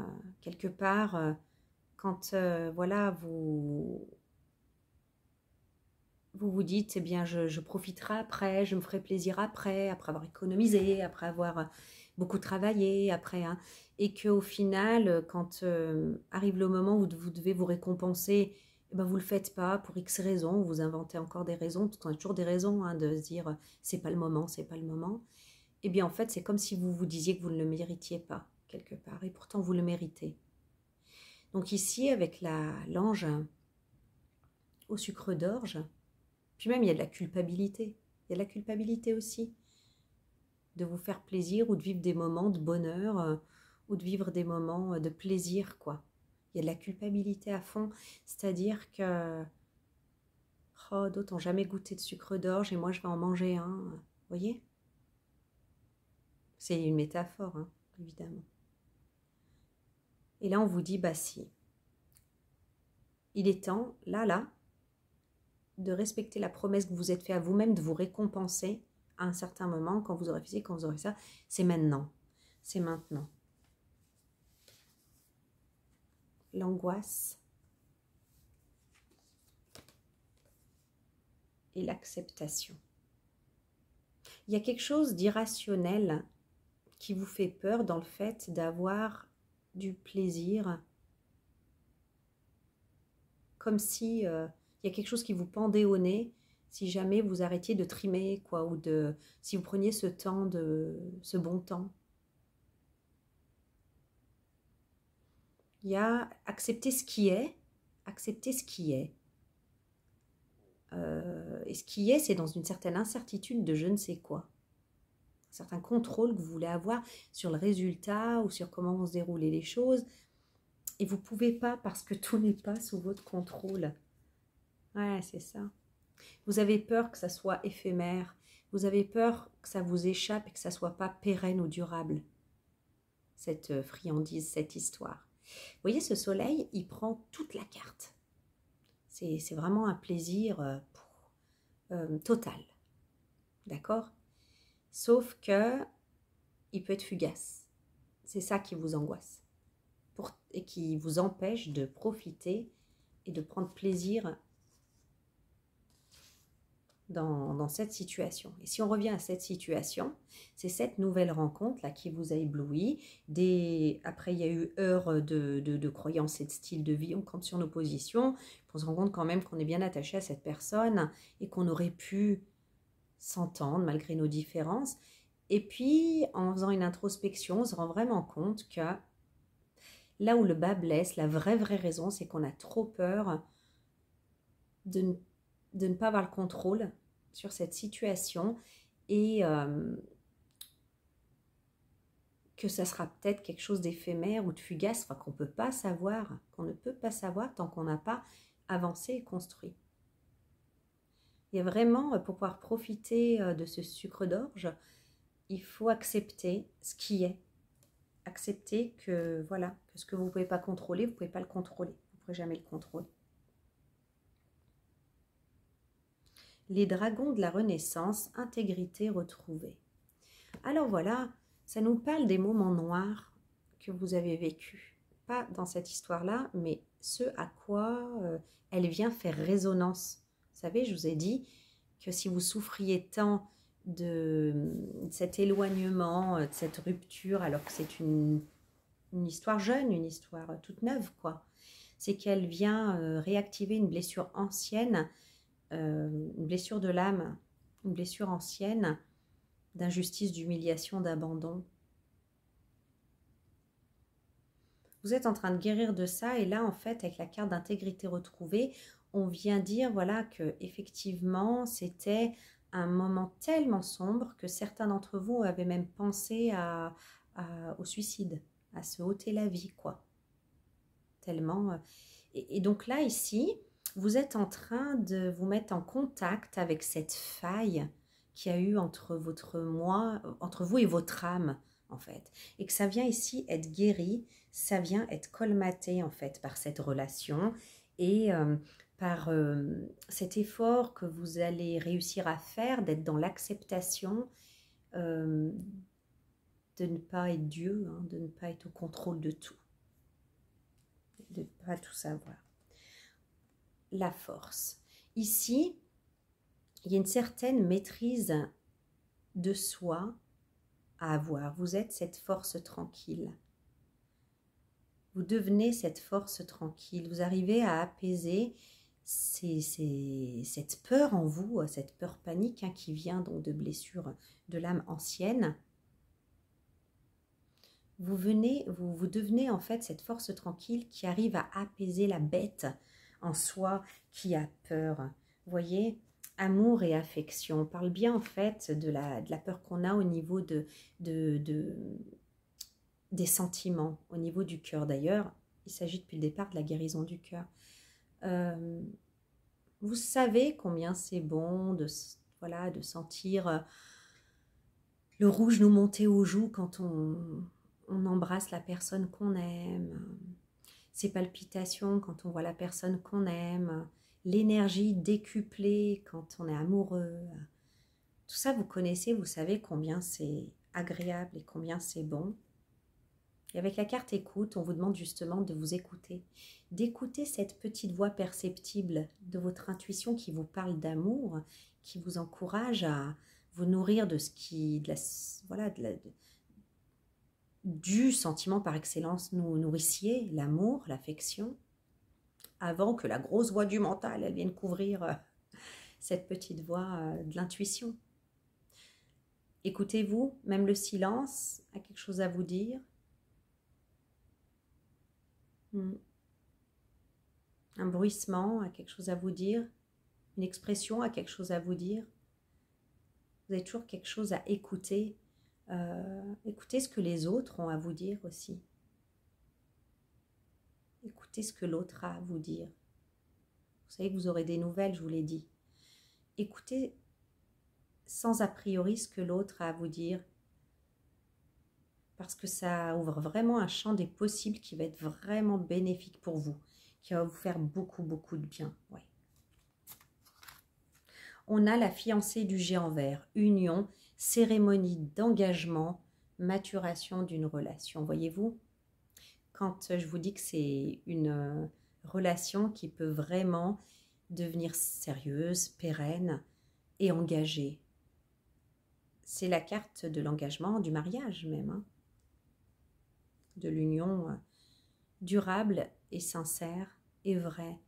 Quelque part, quand voilà, vous dites, eh bien, je profiterai après, je me ferai plaisir après avoir économisé, après avoir beaucoup travaillé, après, hein, et qu'au final, quand arrive le moment où vous devez vous récompenser, eh ben, vous ne le faites pas pour X raisons, vous inventez encore des raisons, tout en a toujours des raisons, hein, de se dire c'est pas le moment, c'est pas le moment. Eh bien, en fait, c'est comme si vous vous disiez que vous ne le méritiez pas, quelque part, et pourtant vous le méritez. Donc ici, avec l'ange au sucre d'orge, puis même, il y a de la culpabilité. Il y a de la culpabilité aussi. De vous faire plaisir ou de vivre des moments de bonheur ou de vivre des moments de plaisir, quoi. Il y a de la culpabilité à fond. C'est-à-dire que d'autres n'ont jamais goûté de sucre d'orge et moi, je vais en manger un. Vous voyez? C'est une métaphore, hein, évidemment. Et là, on vous dit, bah si. Il est temps, là, de respecter la promesse que vous vous êtes fait à vous-même, de vous récompenser à un certain moment, quand vous aurez fait, quand vous aurez ça, c'est maintenant, c'est maintenant. L'angoisse et l'acceptation. Il y a quelque chose d'irrationnel qui vous fait peur dans le fait d'avoir du plaisir, comme si il y a quelque chose qui vous pendait au nez. Si jamais vous arrêtiez de trimer, quoi, ou si vous preniez ce bon temps. Il y a accepter ce qui est, accepter ce qui est. Et ce qui est, c'est dans une certaine incertitude de je ne sais quoi. Un certain contrôle que vous voulez avoir sur le résultat ou sur comment vont se dérouler les choses. Et vous ne pouvez pas parce que tout n'est pas sous votre contrôle. Ouais, c'est ça. Vous avez peur que ça soit éphémère. Vous avez peur que ça vous échappe et que ça ne soit pas pérenne ou durable. Cette friandise, cette histoire. Vous voyez, ce soleil, il prend toute la carte. C'est vraiment un plaisir total. D'accord? Sauf que il peut être fugace. C'est ça qui vous angoisse. Et qui vous empêche de profiter et de prendre plaisir dans cette situation. Et si on revient à cette situation, c'est cette nouvelle rencontre-là qui vous a ébloui. Après, il y a eu heures de croyances et de style de vie. On campe sur nos positions. On se rend compte quand même qu'on est bien attaché à cette personne et qu'on aurait pu s'entendre malgré nos différences. Et puis, en faisant une introspection, on se rend vraiment compte que là où le bas blesse, la vraie raison, c'est qu'on a trop peur de ne pas avoir le contrôle sur cette situation et que ça sera peut-être quelque chose d'éphémère ou de fugace, enfin, qu'on ne peut pas savoir tant qu'on n'a pas avancé et construit. Il y a vraiment, pour pouvoir profiter de ce sucre d'orge, il faut accepter ce qui est. Accepter que, voilà, que ce que vous ne pouvez pas contrôler, vous ne pouvez pas le contrôler. Vous ne pourrez jamais le contrôler. Les dragons de la Renaissance, intégrité retrouvée. Alors voilà, ça nous parle des moments noirs que vous avez vécus. Pas dans cette histoire-là, mais ce à quoi elle vient faire résonance. Vous savez, je vous ai dit que si vous souffriez tant de cet éloignement, de cette rupture, alors que c'est une histoire jeune, une histoire toute neuve, quoi, c'est qu'elle vient réactiver une blessure ancienne, une blessure de l'âme, une blessure ancienne d'injustice, d'humiliation, d'abandon. Vous êtes en train de guérir de ça et là, en fait, avec la carte d'intégrité retrouvée, on vient dire, voilà, que effectivement, c'était un moment tellement sombre que certains d'entre vous avaient même pensé au suicide, à se ôter la vie, quoi. Tellement. Et donc là, ici, vous êtes en train de vous mettre en contact avec cette faille qu'il y a eu entre vous et votre âme, en fait. Et que ça vient ici être guéri, ça vient être colmaté, en fait, par cette relation et par cet effort que vous allez réussir à faire, d'être dans l'acceptation, de ne pas être Dieu, hein, de ne pas être au contrôle de tout, de ne pas tout savoir. La force. Ici, il y a une certaine maîtrise de soi à avoir. Vous êtes cette force tranquille. Vous devenez cette force tranquille. Vous arrivez à apaiser cette peur en vous, cette peur panique qui vient donc de blessures de l'âme ancienne. Vous devenez en fait cette force tranquille qui arrive à apaiser la bête en soi qui a peur. Vous voyez, amour et affection. On parle bien en fait de la peur qu'on a au niveau des sentiments, au niveau du cœur. D'ailleurs, il s'agit depuis le départ de la guérison du cœur. Vous savez combien c'est bon de sentir le rouge nous monter aux joues quand on embrasse la personne qu'on aime, ces palpitations quand on voit la personne qu'on aime, l'énergie décuplée quand on est amoureux. Tout ça, vous connaissez, vous savez combien c'est agréable et combien c'est bon. Et avec la carte écoute, on vous demande justement de vous écouter, d'écouter cette petite voix perceptible de votre intuition qui vous parle d'amour, qui vous encourage à vous nourrir de ce qui, du sentiment par excellence nous nourrissiez, l'amour, l'affection, avant que la grosse voix du mental elle vienne couvrir cette petite voix de l'intuition. Écoutez-vous, même le silence a quelque chose à vous dire. Un bruissement a quelque chose à vous dire. Une expression a quelque chose à vous dire. Vous avez toujours quelque chose à écouter. Écoutez ce que les autres ont à vous dire aussi. Écoutez ce que l'autre a à vous dire. Vous savez que vous aurez des nouvelles, je vous l'ai dit. Écoutez sans a priori ce que l'autre a à vous dire. Parce que ça ouvre vraiment un champ des possibles qui va être vraiment bénéfique pour vous. Qui va vous faire beaucoup, beaucoup de bien. Ouais. On a la fiancée du géant vert. Union, cérémonie d'engagement, maturation d'une relation. Voyez-vous ? Quand je vous dis que c'est une relation qui peut vraiment devenir sérieuse, pérenne et engagée. C'est la carte de l'engagement, du mariage même, hein, de l'union durable et sincère et vraie.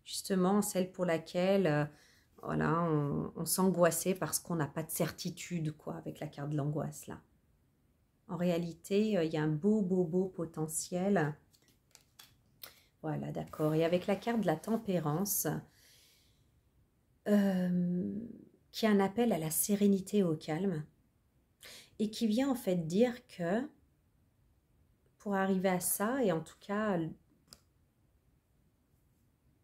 Justement, celle pour laquelle voilà, on s'angoissait parce qu'on n'a pas de certitude quoi, avec la carte de l'angoisse là. En réalité, il y a un beau potentiel. Voilà, d'accord. Et avec la carte de la tempérance, qui est un appel à la sérénité et au calme, et qui vient en fait dire que pour arriver à ça, et en tout cas,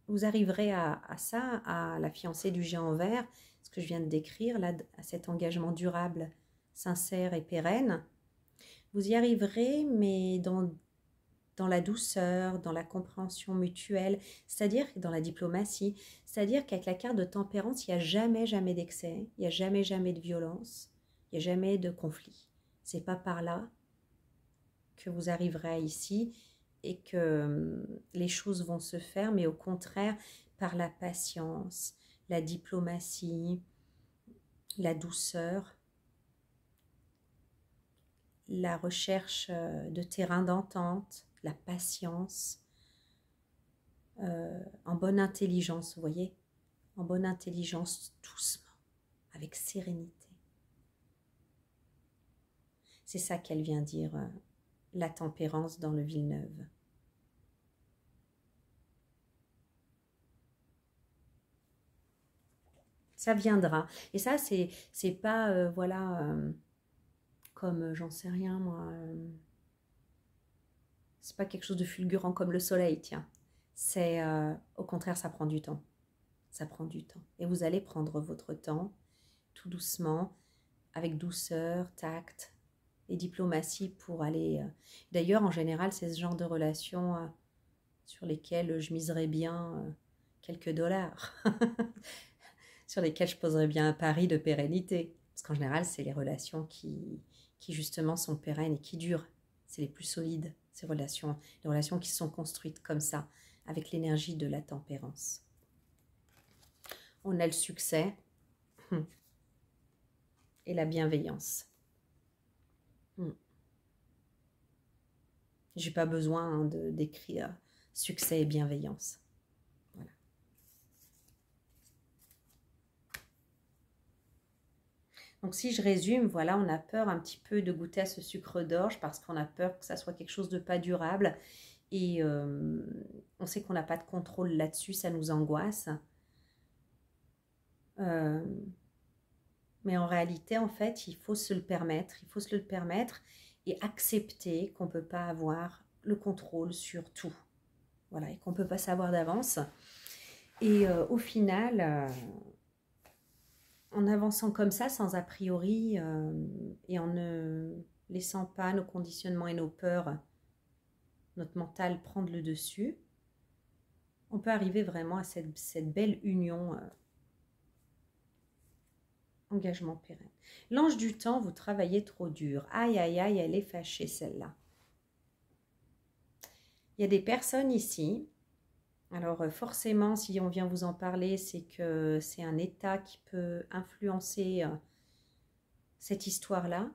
vous arriverez à ça, à la fiancée du géant vert, ce que je viens de décrire, là, à cet engagement durable, sincère et pérenne. Vous y arriverez, mais dans la douceur, dans la compréhension mutuelle, c'est-à-dire dans la diplomatie, c'est-à-dire qu'avec la carte de tempérance, il n'y a jamais d'excès, il n'y a jamais de violence, il n'y a jamais de conflit. C'est pas par là que vous arriverez ici et que les choses vont se faire, mais au contraire, par la patience, la diplomatie, la douceur, la recherche de terrain d'entente, la patience, en bonne intelligence, vous voyez, en bonne intelligence, doucement, avec sérénité. C'est ça qu'elle vient dire, la tempérance dans le Villeneuve. Ça viendra. Et ça, c'est pas, voilà, comme, j'en sais rien, moi, c'est pas quelque chose de fulgurant comme le soleil, tiens. C'est, au contraire, ça prend du temps. Ça prend du temps. Et vous allez prendre votre temps, tout doucement, avec douceur, tact et diplomatie pour aller... D'ailleurs, en général, c'est ce genre de relations sur lesquelles je miserais bien quelques dollars. Sur lesquelles je poserais bien un pari de pérennité. Parce qu'en général, c'est les relations qui justement sont pérennes et qui durent. C'est les plus solides, ces relations. Les relations qui sont construites comme ça, avec l'énergie de la tempérance. On a le succès et la bienveillance. J'ai pas besoin d'écrire succès et bienveillance. Voilà. Donc si je résume, voilà, on a peur un petit peu de goûter à ce sucre d'orge parce qu'on a peur que ça soit quelque chose de pas durable et on sait qu'on n'a pas de contrôle là-dessus, ça nous angoisse. Mais en réalité, en fait, il faut se le permettre et accepter qu'on ne peut pas avoir le contrôle sur tout. Voilà, et qu'on ne peut pas savoir d'avance. Et au final, en avançant comme ça, sans a priori, et en ne laissant pas nos conditionnements et nos peurs, notre mental prendre le dessus, on peut arriver vraiment à cette belle union engagement pérenne. L'ange du temps, vous travaillez trop dur. Aïe, aïe, aïe, elle est fâchée celle-là. Il y a des personnes ici. Alors forcément, si on vient vous en parler, c'est que c'est un état qui peut influencer cette histoire-là.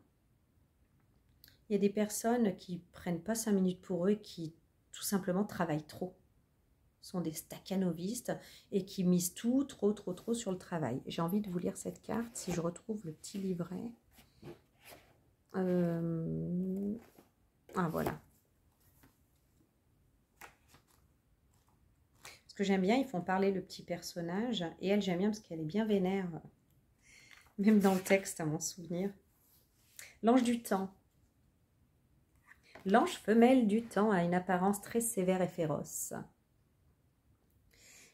Il y a des personnes qui ne prennent pas 5 minutes pour eux et qui tout simplement travaillent trop sont des staccanovistes et qui misent tout, trop sur le travail. J'ai envie de vous lire cette carte, si je retrouve le petit livret. Ah, voilà. Ce que j'aime bien, ils font parler le petit personnage. Et elle, j'aime bien parce qu'elle est bien vénère. Même dans le texte, à mon souvenir. L'ange du temps. L'ange femelle du temps a une apparence très sévère et féroce.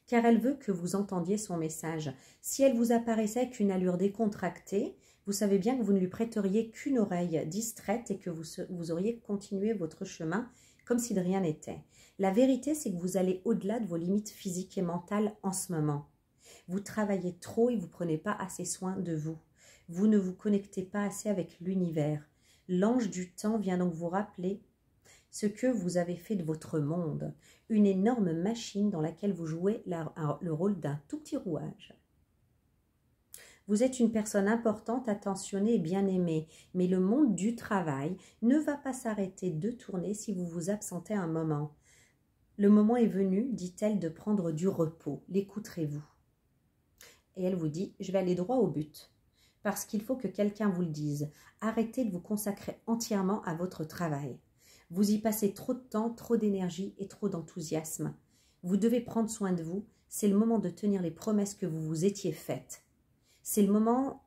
Car elle veut que vous entendiez son message. Si elle vous apparaissait avec une allure décontractée, vous savez bien que vous ne lui prêteriez qu'une oreille distraite et que vous auriez continué votre chemin comme si de rien n'était. La vérité, c'est que vous allez au-delà de vos limites physiques et mentales en ce moment. Vous travaillez trop et vous ne prenez pas assez soin de vous. Vous ne vous connectez pas assez avec l'univers. L'ange du temps vient donc vous rappeler ce que vous avez fait de votre monde. Une énorme machine dans laquelle vous jouez le rôle d'un tout petit rouage. Vous êtes une personne importante, attentionnée et bien aimée, mais le monde du travail ne va pas s'arrêter de tourner si vous vous absentez un moment. Le moment est venu, dit-elle, de prendre du repos. L'écouterez-vous? Et elle vous dit, je vais aller droit au but, parce qu'il faut que quelqu'un vous le dise. Arrêtez de vous consacrer entièrement à votre travail. Vous y passez trop de temps, trop d'énergie et trop d'enthousiasme. Vous devez prendre soin de vous. C'est le moment de tenir les promesses que vous vous étiez faites. C'est le moment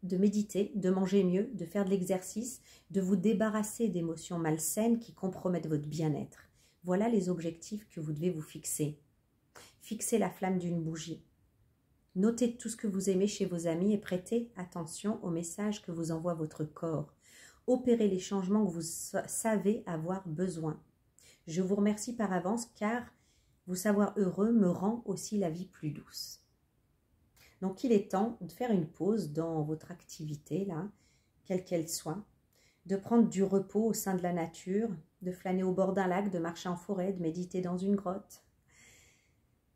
de méditer, de manger mieux, de faire de l'exercice, de vous débarrasser d'émotions malsaines qui compromettent votre bien-être. Voilà les objectifs que vous devez vous fixer. Fixez la flamme d'une bougie. Notez tout ce que vous aimez chez vos amis et prêtez attention aux messages que vous envoie votre corps. Opérez les changements que vous savez avoir besoin. Je vous remercie par avance car vous savoir heureux me rend aussi la vie plus douce. Donc il est temps de faire une pause dans votre activité, là, quelle qu'elle soit, de prendre du repos au sein de la nature, de flâner au bord d'un lac, de marcher en forêt, de méditer dans une grotte.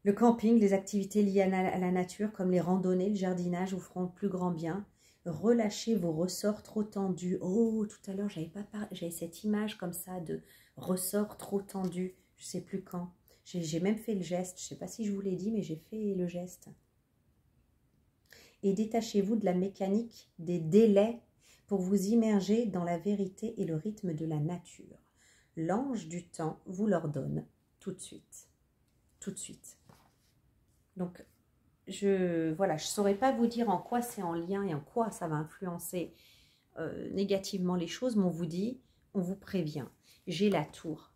Le camping, les activités liées à la nature comme les randonnées, le jardinage vous feront le plus grand bien. Relâchez vos ressorts trop tendus. Oh, tout à l'heure, j'avais cette image comme ça de ressorts trop tendus. Je ne sais plus quand. J'ai même fait le geste. Je ne sais pas si je vous l'ai dit, mais j'ai fait le geste. Et détachez-vous de la mécanique des délais pour vous immerger dans la vérité et le rythme de la nature. L'ange du temps vous l'ordonne tout de suite. Tout de suite. Donc, je ne saurais pas vous dire en quoi c'est en lien et en quoi ça va influencer négativement les choses, mais on vous dit, on vous prévient. J'ai la tour.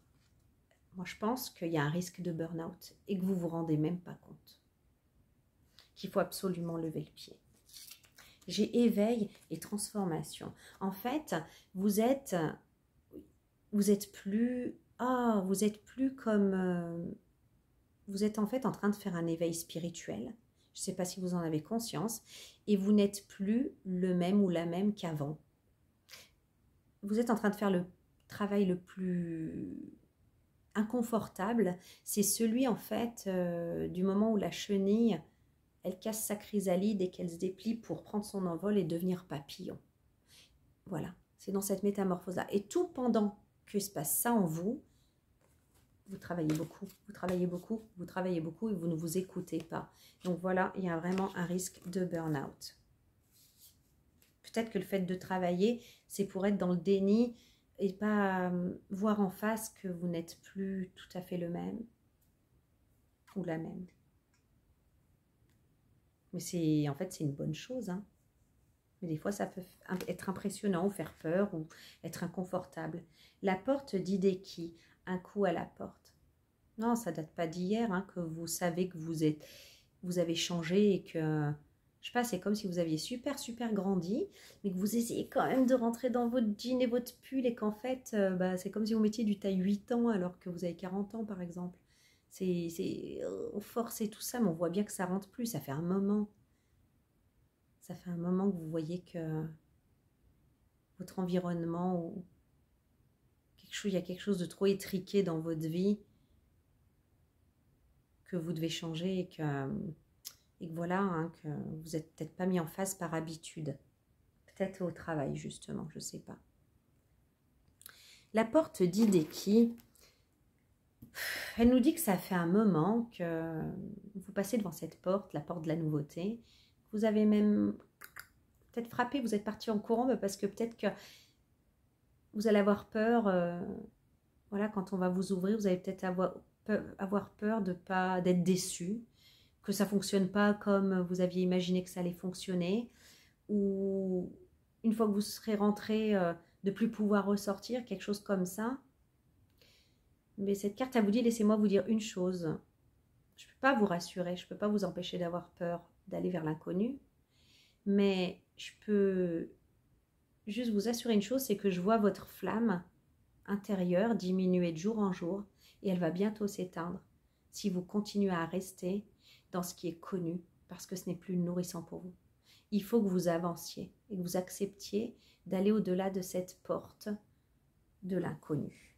Moi, je pense qu'il y a un risque de burn-out et que vous ne vous rendez même pas compte. Qu'il faut absolument lever le pied. J'ai éveil et transformation. En fait, vous êtes plus comme... vous êtes en fait en train de faire un éveil spirituel. Je ne sais pas si vous en avez conscience. Et vous n'êtes plus le même ou la même qu'avant. Vous êtes en train de faire le travail le plus inconfortable. C'est celui en fait du moment où la chenille... elle casse sa chrysalide et qu'elle se déplie pour prendre son envol et devenir papillon. Voilà, c'est dans cette métamorphose-là. Et tout pendant que se passe ça en vous, vous travaillez beaucoup, vous travaillez beaucoup, vous travaillez beaucoup et vous ne vous écoutez pas. Donc voilà, il y a vraiment un risque de burn-out. Peut-être que le fait de travailler, c'est pour être dans le déni et pas voir en face que vous n'êtes plus tout à fait le même ou la même. Mais en fait, c'est une bonne chose. Hein. Mais des fois, ça peut être impressionnant ou faire peur ou être inconfortable. La porte d'Hideki, un coup à la porte. Non, ça date pas d'hier hein, que vous savez que vous avez changé et que, je sais pas, c'est comme si vous aviez super grandi, mais que vous essayez quand même de rentrer dans votre jean et votre pull et qu'en fait, c'est comme si vous mettiez du taille 8 ans alors que vous avez 40 ans, par exemple. On force et tout ça, mais on voit bien que ça rentre plus. Ça fait un moment. Ça fait un moment que vous voyez que votre environnement, ou il y a quelque chose de trop étriqué dans votre vie que vous devez changer et que voilà, hein, que vous n'êtes peut-être pas mis en face par habitude. Peut-être au travail, justement, je ne sais pas. La porte d'Hideki, Elle nous dit que ça fait un moment que vous passez devant cette porte, la porte de la nouveauté. Vous avez même peut-être frappé, vous êtes parti en courant parce que peut-être que vous allez avoir peur. Voilà, quand on va vous ouvrir, vous allez peut-être avoir peur de pas d'être déçu, que ça fonctionne pas comme vous aviez imaginé que ça allait fonctionner, ou une fois que vous serez rentré, de plus pouvoir ressortir, quelque chose comme ça. Mais cette carte, elle vous dit, laissez-moi vous dire une chose. Je ne peux pas vous rassurer, je ne peux pas vous empêcher d'avoir peur d'aller vers l'inconnu, mais je peux juste vous assurer une chose, c'est que je vois votre flamme intérieure diminuer de jour en jour et elle va bientôt s'éteindre si vous continuez à rester dans ce qui est connu parce que ce n'est plus nourrissant pour vous. Il faut que vous avanciez et que vous acceptiez d'aller au-delà de cette porte de l'inconnu.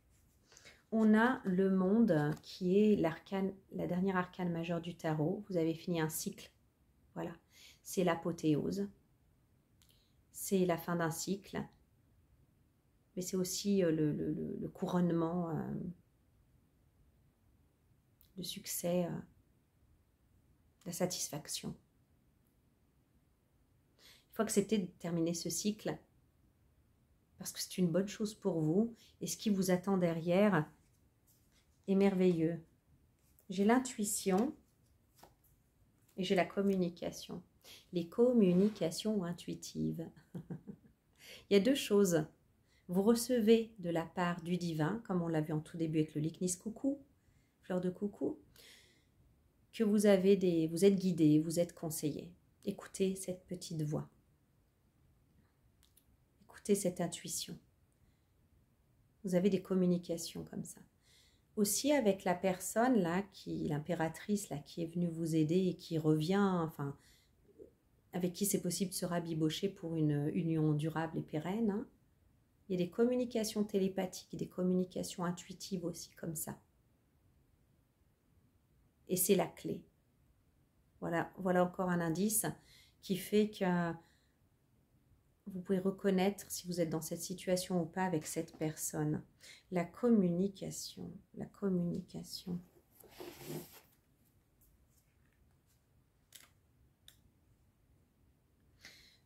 On a le monde qui est l'arcane, la dernière arcane majeure du tarot. Vous avez fini un cycle. Voilà. C'est l'apothéose. C'est la fin d'un cycle. Mais c'est aussi le couronnement, le succès, la satisfaction. Il faut accepter de terminer ce cycle parce que c'est une bonne chose pour vous et ce qui vous attend derrière est merveilleux. J'ai l'intuition et j'ai la communication. Les communications intuitives. Il y a deux choses. Vous recevez de la part du divin, comme on l'a vu en tout début avec le Liknis coucou, fleur de coucou, que vous êtes guidé, vous êtes conseillé. Écoutez cette petite voix. Écoutez cette intuition. Vous avez des communications comme ça. Aussi avec la personne là, l'impératrice là, qui est venue vous aider et qui revient, enfin, avec qui c'est possible de se rabibocher pour une union durable et pérenne. Hein. Il y a des communications télépathiques, des communications intuitives aussi comme ça. Et c'est la clé. Voilà encore un indice qui fait que vous pouvez reconnaître si vous êtes dans cette situation ou pas avec cette personne. La communication, la communication.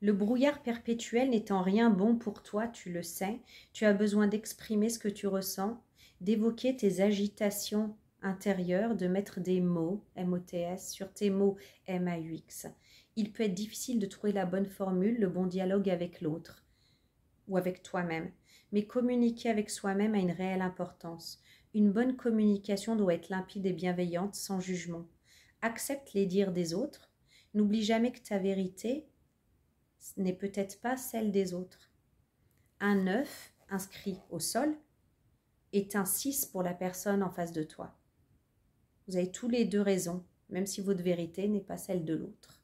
Le brouillard perpétuel n'étant rien bon pour toi, tu le sais, tu as besoin d'exprimer ce que tu ressens, d'évoquer tes agitations intérieures, de mettre des mots, M-O-T-S, sur tes mots, M-A-U-X. Il peut être difficile de trouver la bonne formule, le bon dialogue avec l'autre ou avec toi-même, mais communiquer avec soi-même a une réelle importance. Une bonne communication doit être limpide et bienveillante, sans jugement. Accepte les dires des autres, n'oublie jamais que ta vérité n'est peut-être pas celle des autres. Un 9 inscrit au sol est un 6 pour la personne en face de toi. Vous avez tous les deux raison, même si votre vérité n'est pas celle de l'autre.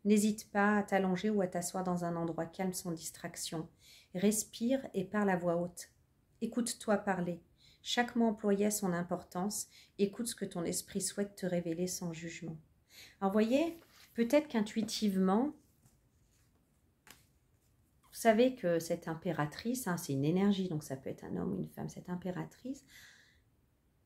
N'hésite pas à t'allonger ou à t'asseoir dans un endroit calme sans distraction. Respire et parle à voix haute. Écoute-toi parler. Chaque mot employé a son importance. Écoute ce que ton esprit souhaite te révéler sans jugement. Alors voyez, peut-être qu'intuitivement, vous savez que cette impératrice, hein, c'est une énergie, donc ça peut être un homme ou une femme, cette impératrice,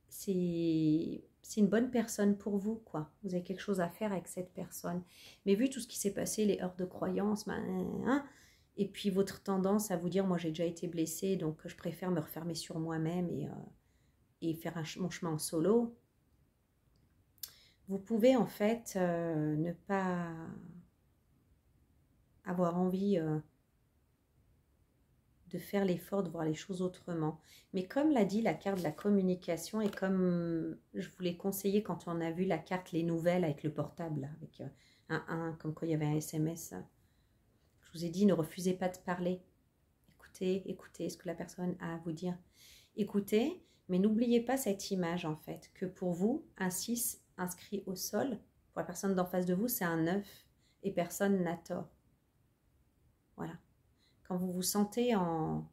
c'est une bonne personne pour vous, quoi. Vous avez quelque chose à faire avec cette personne. Mais vu tout ce qui s'est passé, les heurts de croyance, et puis votre tendance à vous dire, moi j'ai déjà été blessée, donc je préfère me refermer sur moi-même et faire mon chemin en solo, vous pouvez en fait ne pas avoir envie de faire l'effort de voir les choses autrement. Mais comme l'a dit la carte de la communication, et comme je vous l'ai conseillé quand on a vu la carte Les Nouvelles avec le portable, avec comme quoi il y avait un SMS, je vous ai dit, ne refusez pas de parler. Écoutez ce que la personne a à vous dire. Écoutez, mais n'oubliez pas cette image en fait, que pour vous, un 6 inscrit au sol, pour la personne d'en face de vous, c'est un 9 et personne n'a tort. Voilà. Quand vous vous sentez en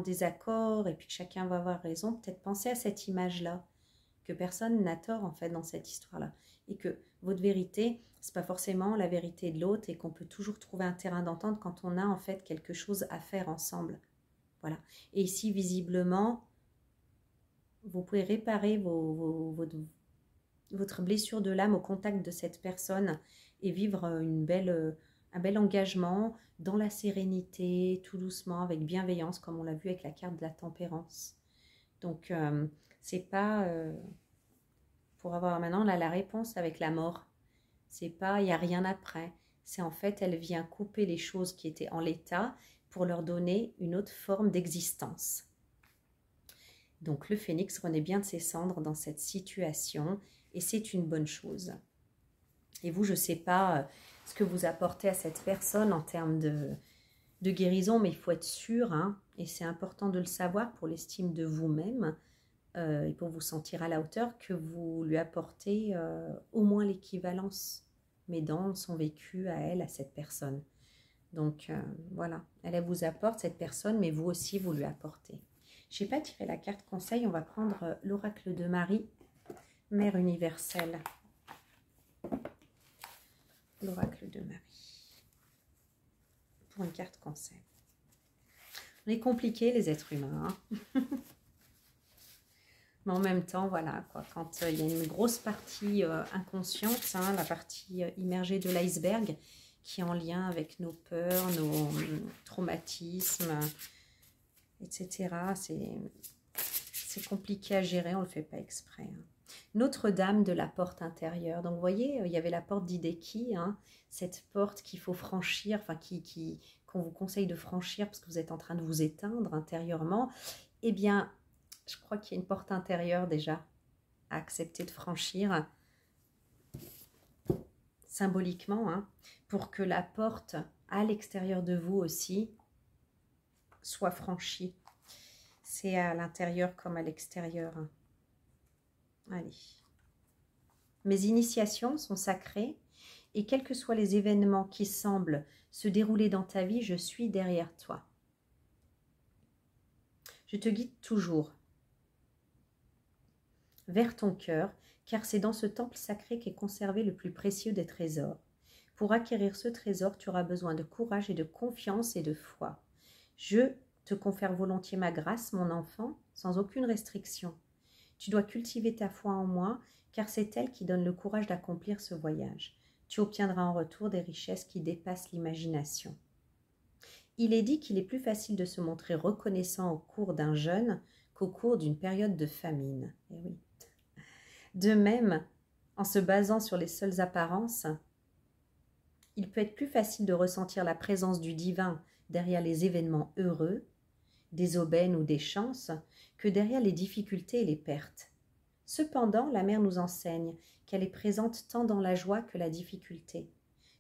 désaccord et puis que chacun va avoir raison, peut-être pensez à cette image-là, que personne n'a tort en fait dans cette histoire-là. Et que votre vérité, c'est pas forcément la vérité de l'autre et qu'on peut toujours trouver un terrain d'entente quand on a en fait quelque chose à faire ensemble. Voilà. Et ici, visiblement, vous pouvez réparer votre blessure de l'âme au contact de cette personne et vivre un bel engagement dans la sérénité, tout doucement, avec bienveillance, comme on l'a vu avec la carte de la tempérance. Donc, c'est pas... pour avoir maintenant là, la réponse avec la mort, c'est pas il n'y a rien après. C'est en fait, elle vient couper les choses qui étaient en l'état pour leur donner une autre forme d'existence. Donc le phénix renaît bien de ses cendres dans cette situation et c'est une bonne chose. Et vous, je ne sais pas ce que vous apportez à cette personne en termes de guérison, mais il faut être sûr, hein, et c'est important de le savoir pour l'estime de vous-même et pour vous sentir à la hauteur, que vous lui apportez au moins l'équivalence, mais dans son vécu à elle, à cette personne. Donc voilà, elle vous apporte cette personne, mais vous aussi, vous lui apportez. Je n'ai pas tiré la carte conseil, on va prendre l'oracle de Marie, Mère universelle. L'oracle de Marie. Pour une carte conseil. On est compliqués les êtres humains. Hein. Mais en même temps, voilà, quoi, quand il y a une grosse partie inconsciente, hein, la partie immergée de l'iceberg, qui est en lien avec nos peurs, nos traumatismes, etc. C'est compliqué à gérer, on ne le fait pas exprès. Hein. Notre-Dame de la porte intérieure. Donc, vous voyez, il y avait la porte d'Hideki, hein, cette porte qu'il faut franchir, enfin, qu'on vous conseille de franchir parce que vous êtes en train de vous éteindre intérieurement. Eh bien, je crois qu'il y a une porte intérieure déjà à accepter de franchir, symboliquement, hein, pour que la porte à l'extérieur de vous aussi soit franchie. C'est à l'intérieur comme à l'extérieur. Hein. Allez. Mes initiations sont sacrées et quels que soient les événements qui semblent se dérouler dans ta vie, je suis derrière toi. Je te guide toujours vers ton cœur, car c'est dans ce temple sacré qu'est conservé le plus précieux des trésors. Pour acquérir ce trésor, tu auras besoin de courage et de confiance et de foi. Je te confère volontiers ma grâce, mon enfant, sans aucune restriction. Tu dois cultiver ta foi en moi, car c'est elle qui donne le courage d'accomplir ce voyage. Tu obtiendras en retour des richesses qui dépassent l'imagination. Il est dit qu'il est plus facile de se montrer reconnaissant au cours d'un jeûne qu'au cours d'une période de famine. Eh oui. De même, en se basant sur les seules apparences, il peut être plus facile de ressentir la présence du divin derrière les événements heureux, des aubaines ou des chances, que derrière les difficultés et les pertes. Cependant, la mère nous enseigne qu'elle est présente tant dans la joie que la difficulté.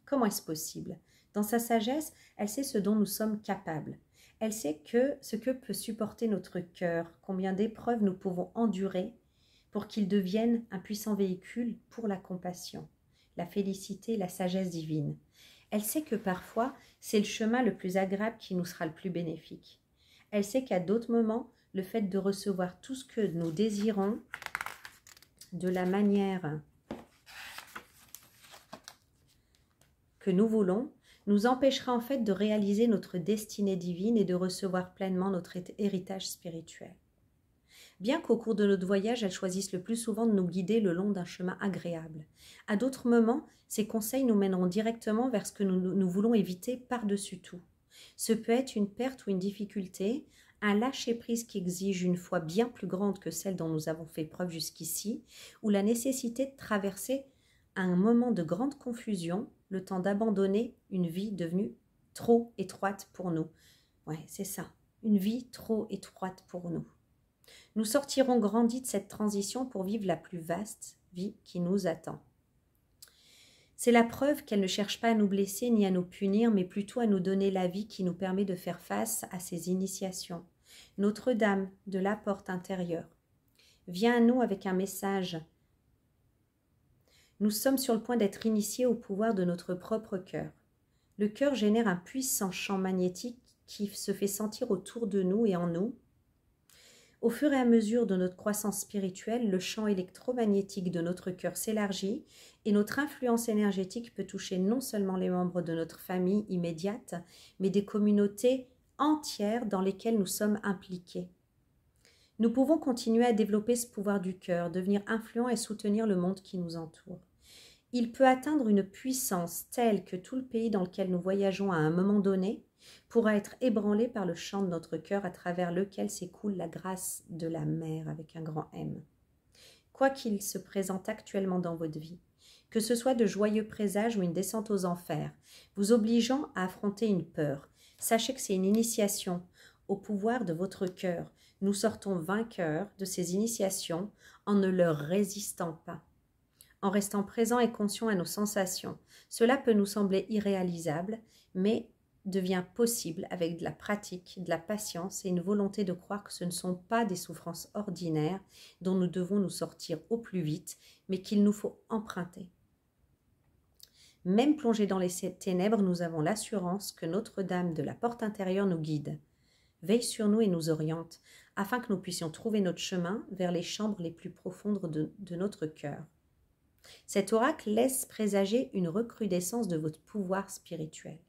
Comment est-ce possible? Dans sa sagesse, elle sait ce dont nous sommes capables. Elle sait ce que peut supporter notre cœur, combien d'épreuves nous pouvons endurer pour qu'il devienne un puissant véhicule pour la compassion, la félicité, la sagesse divine. Elle sait que parfois, c'est le chemin le plus agréable qui nous sera le plus bénéfique. Elle sait qu'à d'autres moments, le fait de recevoir tout ce que nous désirons de la manière que nous voulons, nous empêchera en fait de réaliser notre destinée divine et de recevoir pleinement notre héritage spirituel. Bien qu'au cours de notre voyage, elle choisisse le plus souvent de nous guider le long d'un chemin agréable. À d'autres moments, ses conseils nous mèneront directement vers ce que nous voulons éviter par-dessus tout. Ce peut être une perte ou une difficulté, un lâcher-prise qui exige une foi bien plus grande que celle dont nous avons fait preuve jusqu'ici, ou la nécessité de traverser un moment de grande confusion, le temps d'abandonner une vie devenue trop étroite pour nous. Ouais, c'est ça, une vie trop étroite pour nous. Nous sortirons grandis de cette transition pour vivre la plus vaste vie qui nous attend. C'est la preuve qu'elle ne cherche pas à nous blesser ni à nous punir, mais plutôt à nous donner la vie qui nous permet de faire face à ces initiations. Notre-Dame de la porte intérieure vient à nous avec un message. Nous sommes sur le point d'être initiés au pouvoir de notre propre cœur. Le cœur génère un puissant champ magnétique qui se fait sentir autour de nous et en nous. Au fur et à mesure de notre croissance spirituelle, le champ électromagnétique de notre cœur s'élargit et notre influence énergétique peut toucher non seulement les membres de notre famille immédiate, mais des communautés entières dans lesquelles nous sommes impliqués. Nous pouvons continuer à développer ce pouvoir du cœur, devenir influents et soutenir le monde qui nous entoure. Il peut atteindre une puissance telle que tout le pays dans lequel nous voyageons à un moment donné pourra être ébranlé par le chant de notre cœur à travers lequel s'écoule la grâce de la mer avec un grand M. Quoi qu'il se présente actuellement dans votre vie, que ce soit de joyeux présages ou une descente aux enfers, vous obligeant à affronter une peur, sachez que c'est une initiation au pouvoir de votre cœur. Nous sortons vainqueurs de ces initiations en ne leur résistant pas, en restant présents et conscients à nos sensations. Cela peut nous sembler irréalisable, mais devient possible avec de la pratique, de la patience et une volonté de croire que ce ne sont pas des souffrances ordinaires dont nous devons nous sortir au plus vite, mais qu'il nous faut emprunter. Même plongés dans les ténèbres, nous avons l'assurance que Notre-Dame de la porte intérieure nous guide, veille sur nous et nous oriente, afin que nous puissions trouver notre chemin vers les chambres les plus profondes de notre cœur. Cet oracle laisse présager une recrudescence de votre pouvoir spirituel.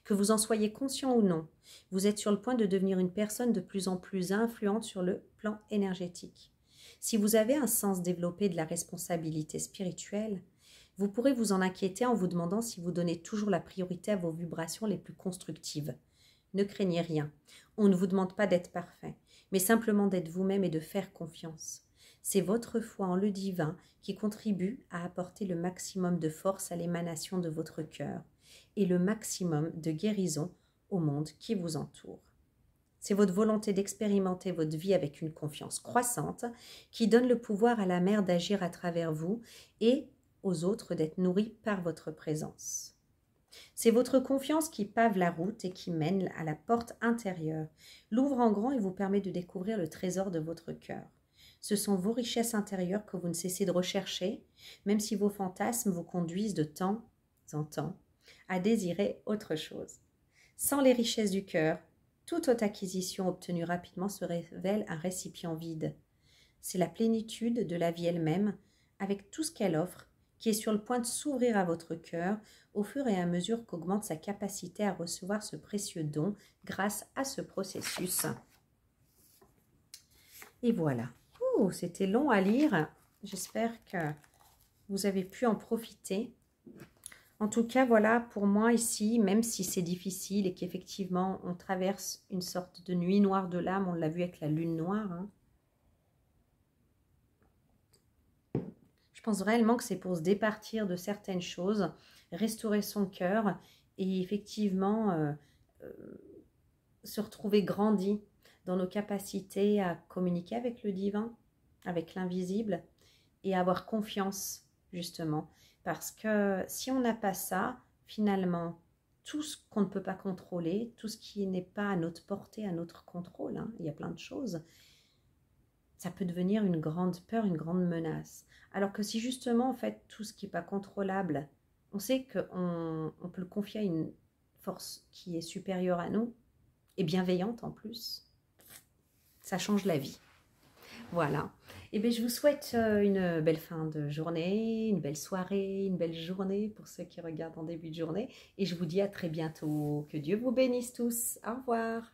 Que vous en soyez conscient ou non, vous êtes sur le point de devenir une personne de plus en plus influente sur le plan énergétique. Si vous avez un sens développé de la responsabilité spirituelle, vous pourrez vous en inquiéter en vous demandant si vous donnez toujours la priorité à vos vibrations les plus constructives. Ne craignez rien. On ne vous demande pas d'être parfait, mais simplement d'être vous-même et de faire confiance. C'est votre foi en le divin qui contribue à apporter le maximum de force à l'émanation de votre cœur et le maximum de guérison au monde qui vous entoure. C'est votre volonté d'expérimenter votre vie avec une confiance croissante qui donne le pouvoir à la mer d'agir à travers vous et aux autres d'être nourris par votre présence. C'est votre confiance qui pave la route et qui mène à la porte intérieure, l'ouvre en grand et vous permet de découvrir le trésor de votre cœur. Ce sont vos richesses intérieures que vous ne cessez de rechercher, même si vos fantasmes vous conduisent de temps en temps à désirer autre chose. Sans les richesses du cœur, toute autre acquisition obtenue rapidement se révèle un récipient vide. C'est la plénitude de la vie elle-même, avec tout ce qu'elle offre, qui est sur le point de s'ouvrir à votre cœur au fur et à mesure qu'augmente sa capacité à recevoir ce précieux don grâce à ce processus. Et voilà. C'était long à lire. J'espère que vous avez pu en profiter. En tout cas, voilà, pour moi ici, même si c'est difficile et qu'effectivement on traverse une sorte de nuit noire de l'âme, on l'a vu avec la lune noire, hein. Je pense réellement que c'est pour se départir de certaines choses, restaurer son cœur et effectivement se retrouver grandi dans nos capacités à communiquer avec le divin, avec l'invisible et avoir confiance justement. Parce que si on n'a pas ça, finalement, tout ce qu'on ne peut pas contrôler, tout ce qui n'est pas à notre portée, à notre contrôle, hein, il y a plein de choses, ça peut devenir une grande peur, une grande menace. Alors que si justement, en fait, tout ce qui n'est pas contrôlable, on sait qu'on peut le confier à une force qui est supérieure à nous et bienveillante en plus, ça change la vie. Voilà. Et bien, je vous souhaite une belle fin de journée, une belle soirée, une belle journée pour ceux qui regardent en début de journée. Et je vous dis à très bientôt. Que Dieu vous bénisse tous. Au revoir.